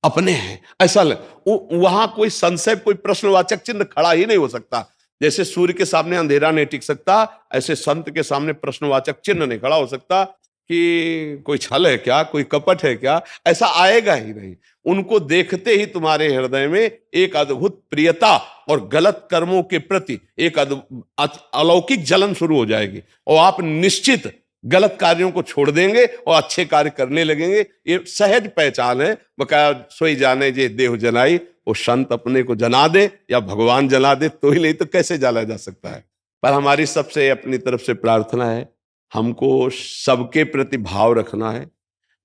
Speaker 3: अपने हैं, ऐसा वहां कोई संशय, कोई प्रश्नवाचक चिन्ह खड़ा ही नहीं हो सकता। जैसे सूर्य के सामने अंधेरा नहीं टिक सकता, ऐसे संत के सामने प्रश्नवाचक चिन्ह नहीं खड़ा हो सकता कि कोई छल है क्या, कोई कपट है क्या, ऐसा आएगा ही नहीं। उनको देखते ही तुम्हारे हृदय में एक अद्भुत प्रियता और गलत कर्मों के प्रति एक अलौकिक जलन शुरू हो जाएगी, और आप निश्चित गलत कार्यों को छोड़ देंगे और अच्छे कार्य करने लगेंगे। ये सहज पहचान है। बकाया सोई जाने जे देह जनाई, वो संत अपने को जना दे या भगवान जला दे तो ही, नहीं तो कैसे जाला जा सकता है। पर हमारी सबसे अपनी तरफ से प्रार्थना है, हमको सबके प्रति भाव रखना है,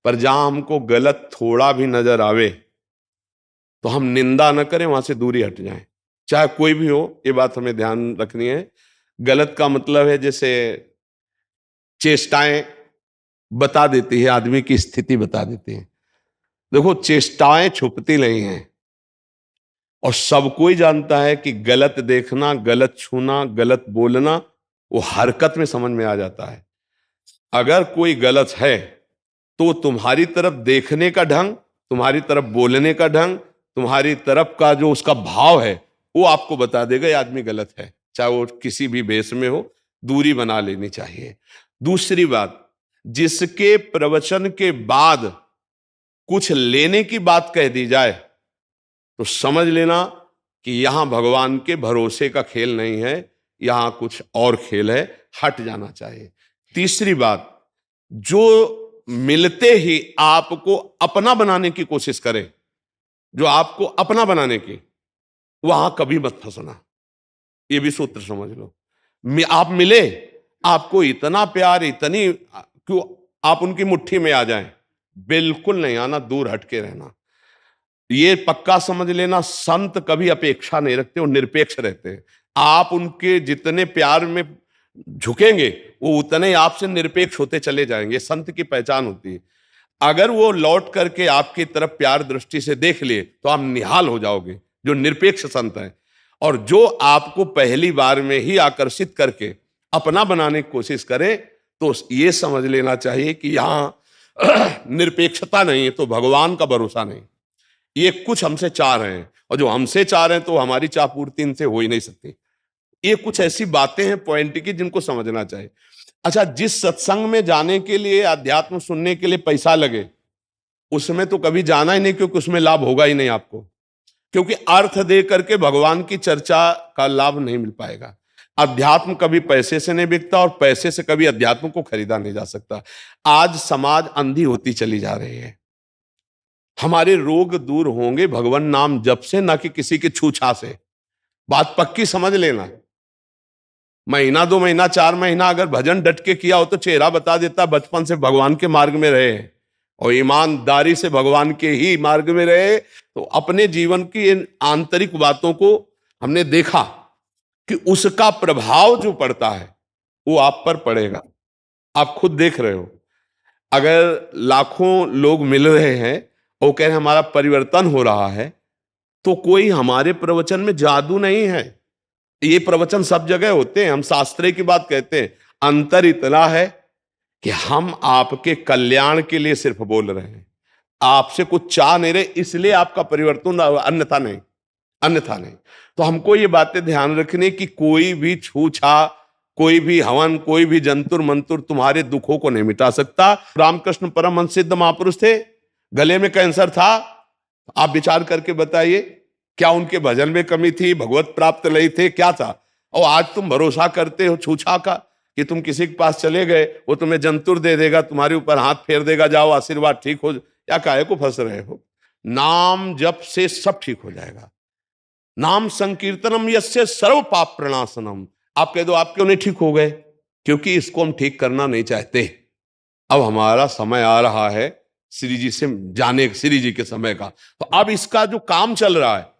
Speaker 3: पर जहां हमको गलत थोड़ा भी नजर आवे तो हम निंदा न करें, वहां से दूरी हट जाएं, चाहे कोई भी हो। ये बात हमें ध्यान रखनी है। गलत का मतलब है जैसे चेष्टाएं बता देती है, आदमी की स्थिति बता देती है। देखो, चेष्टाएं छुपती नहीं हैं, और सब कोई जानता है कि गलत देखना, गलत छूना, गलत बोलना वो हरकत में समझ में आ जाता है। अगर कोई गलत है तो तुम्हारी तरफ देखने का ढंग, तुम्हारी तरफ बोलने का ढंग, तुम्हारी तरफ का जो उसका भाव है वो आपको बता देगा ये आदमी गलत है, चाहे वो किसी भी भेष में हो। दूरी बना लेनी चाहिए। दूसरी बात, जिसके प्रवचन के बाद कुछ लेने की बात कह दी जाए तो समझ लेना कि यहां भगवान के भरोसे का खेल नहीं है, यहां कुछ और खेल है, हट जाना चाहिए। तीसरी बात, जो मिलते ही आपको अपना बनाने की कोशिश करे, जो आपको अपना बनाने की, वहां कभी मत फंसना। ये भी सूत्र समझ लो। आप मिले, आपको इतना प्यार, इतनी क्यों आप उनकी मुट्ठी में आ जाएं, बिल्कुल नहीं आना, दूर हटके रहना। ये पक्का समझ लेना, संत कभी अपेक्षा नहीं रखते, वो निरपेक्ष रहते हैं। आप उनके जितने प्यार में झुकेंगे वो उतने ही आपसे निरपेक्ष होते चले जाएंगे। संत की पहचान होती है। अगर वो लौट करके आपकी तरफ प्यार दृष्टि से देख लिए तो आप निहाल हो जाओगे, जो निरपेक्ष संत है। और जो आपको पहली बार में ही आकर्षित करके अपना बनाने की कोशिश करे तो ये समझ लेना चाहिए कि यहां निरपेक्षता नहीं है, तो भगवान का भरोसा नहीं। ये कुछ हमसे चाह रहे हैं, और जो हमसे चाह रहे हैं तो हमारी चाह पूर्ति इनसे हो ही नहीं सकती। ये कुछ ऐसी बातें हैं पॉइंट की जिनको समझना चाहिए। अच्छा, जिस सत्संग में जाने के लिए, अध्यात्म सुनने के लिए पैसा लगे, उसमें तो कभी जाना ही नहीं, क्योंकि उसमें लाभ होगा ही नहीं आपको, क्योंकि अर्थ दे करके भगवान की चर्चा का लाभ नहीं मिल पाएगा। अध्यात्म कभी पैसे से नहीं बिकता, और पैसे से कभी अध्यात्म को खरीदा नहीं जा सकता। आज समाज अंधी होती चली जा रही है। हमारे रोग दूर होंगे भगवान नाम जप से, ना कि किसी के छूछा से। बात पक्की समझ लेना। महीना 2 महीना 4 महीना अगर भजन डट के किया हो तो चेहरा बता देता बचपन से भगवान के मार्ग में रहे और ईमानदारी से भगवान के ही मार्ग में रहे, तो अपने जीवन की इन आंतरिक बातों को हमने देखा कि उसका प्रभाव जो पड़ता है वो आप पर पड़ेगा। आप खुद देख रहे हो। अगर लाखों लोग मिल रहे हैं और कह रहे हमारा परिवर्तन हो रहा है, तो कोई हमारे प्रवचन में जादू नहीं है। ये प्रवचन सब जगह होते हैं, हम शास्त्र की बात कहते हैं। अंतर इतना है कि हम आपके कल्याण के लिए सिर्फ बोल रहे हैं, आपसे कुछ चाह नहीं रहे, इसलिए आपका परिवर्तन, अन्यथा नहीं, अन्यथा नहीं। तो हमको ये बातें ध्यान रखनी कि कोई भी छूछा, कोई भी हवन, कोई भी जंतुर मंतुर तुम्हारे दुखों को नहीं मिटा सकता। रामकृष्ण परमहंस सिद्ध महापुरुष थे, गले में कैंसर था, आप विचार करके बताइए क्या उनके भजन में कमी थी, भगवत प्राप्त नहीं थे, क्या था? और आज तुम भरोसा करते हो छूछा का कि तुम किसी के पास चले गए, वो तुम्हें जंतुर दे देगा, तुम्हारे ऊपर हाथ फेर देगा, जाओ आशीर्वाद ठीक हो। या काहे को फंस रहे हो? नाम जप से सब ठीक हो जाएगा। नाम संकीर्तनम यस्य सर्व पाप प्रणाशनम। आप कह दो आप क्यों नहीं ठीक हो गए? क्योंकि इसको हम ठीक करना नहीं चाहते। अब हमारा समय आ रहा है श्री जी से जाने, श्री जी के समय का। तो अब इसका जो काम चल रहा है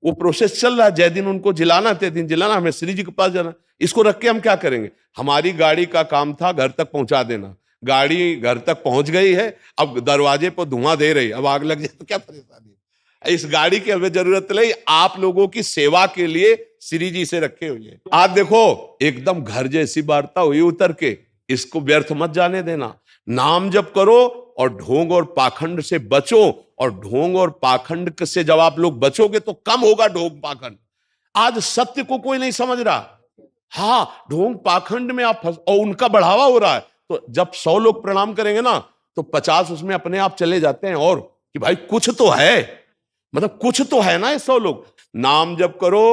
Speaker 3: वो प्रोसेस चल रहा है। जय दिन उनको जिलाना, ते दिन जिलाना, हमें श्री जी के पास जाना। इसको रख के हम क्या करेंगे? हमारी गाड़ी का काम था घर तक पहुंचा देना। गाड़ी घर तक पहुंच गई है, अब दरवाजे पर धुआं दे रही, अब आग लग जाए तो क्या परेशानी? इस गाड़ी की हमें जरूरत नहीं, आप लोगों की सेवा के लिए श्री जी से रखे हुए हैं। आज देखो एकदम घर जैसी वार्ता हुई उतर के, इसको व्यर्थ मत जाने देना। नाम जप करो और ढोंग और पाखंड से बचो। और ढोंग और पाखंड से जब आप लोग बचोगे तो कम होगा ढोंग पाखंड। आज सत्य को कोई नहीं समझ रहा। हाँ, ढोंग पाखंड में आप और उनका बढ़ावा हो रहा है। तो जब 100 लोग प्रणाम करेंगे ना तो 50 उसमें अपने आप चले जाते हैं, और कि भाई कुछ तो है, मतलब कुछ तो है ना। ये 100 लोग नाम जप करो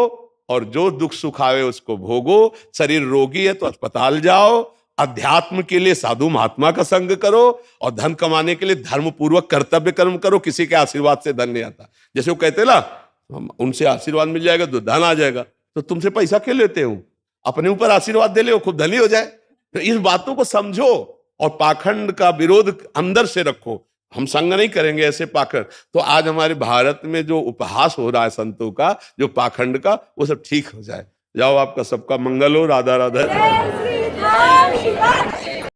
Speaker 3: और जो दुख सुख आवे उसको भोगो। शरीर रोगी है तो अस्पताल जाओ, अध्यात्म के लिए साधु महात्मा का संग करो, और धन कमाने के लिए धर्म पूर्वक कर्तव्य कर्म करो। किसी के आशीर्वाद से धन नहीं आता। जैसे वो कहते ना, हम उनसे आशीर्वाद मिल जाएगा तो धन आ जाएगा, तो तुमसे पैसा क्यों लेते हो? अपने ऊपर आशीर्वाद दे ले, वो खूब धनी हो जाए। तो इस बातों को समझो और पाखंड का विरोध अंदर से रखो। हम संग नहीं करेंगे ऐसे पाखंड। तो आज हमारे भारत में जो उपहास हो रहा है संतों का, जो पाखंड का, वो सब ठीक हो जाए। जाओ, आपका सबका मंगल हो। राधा राधा।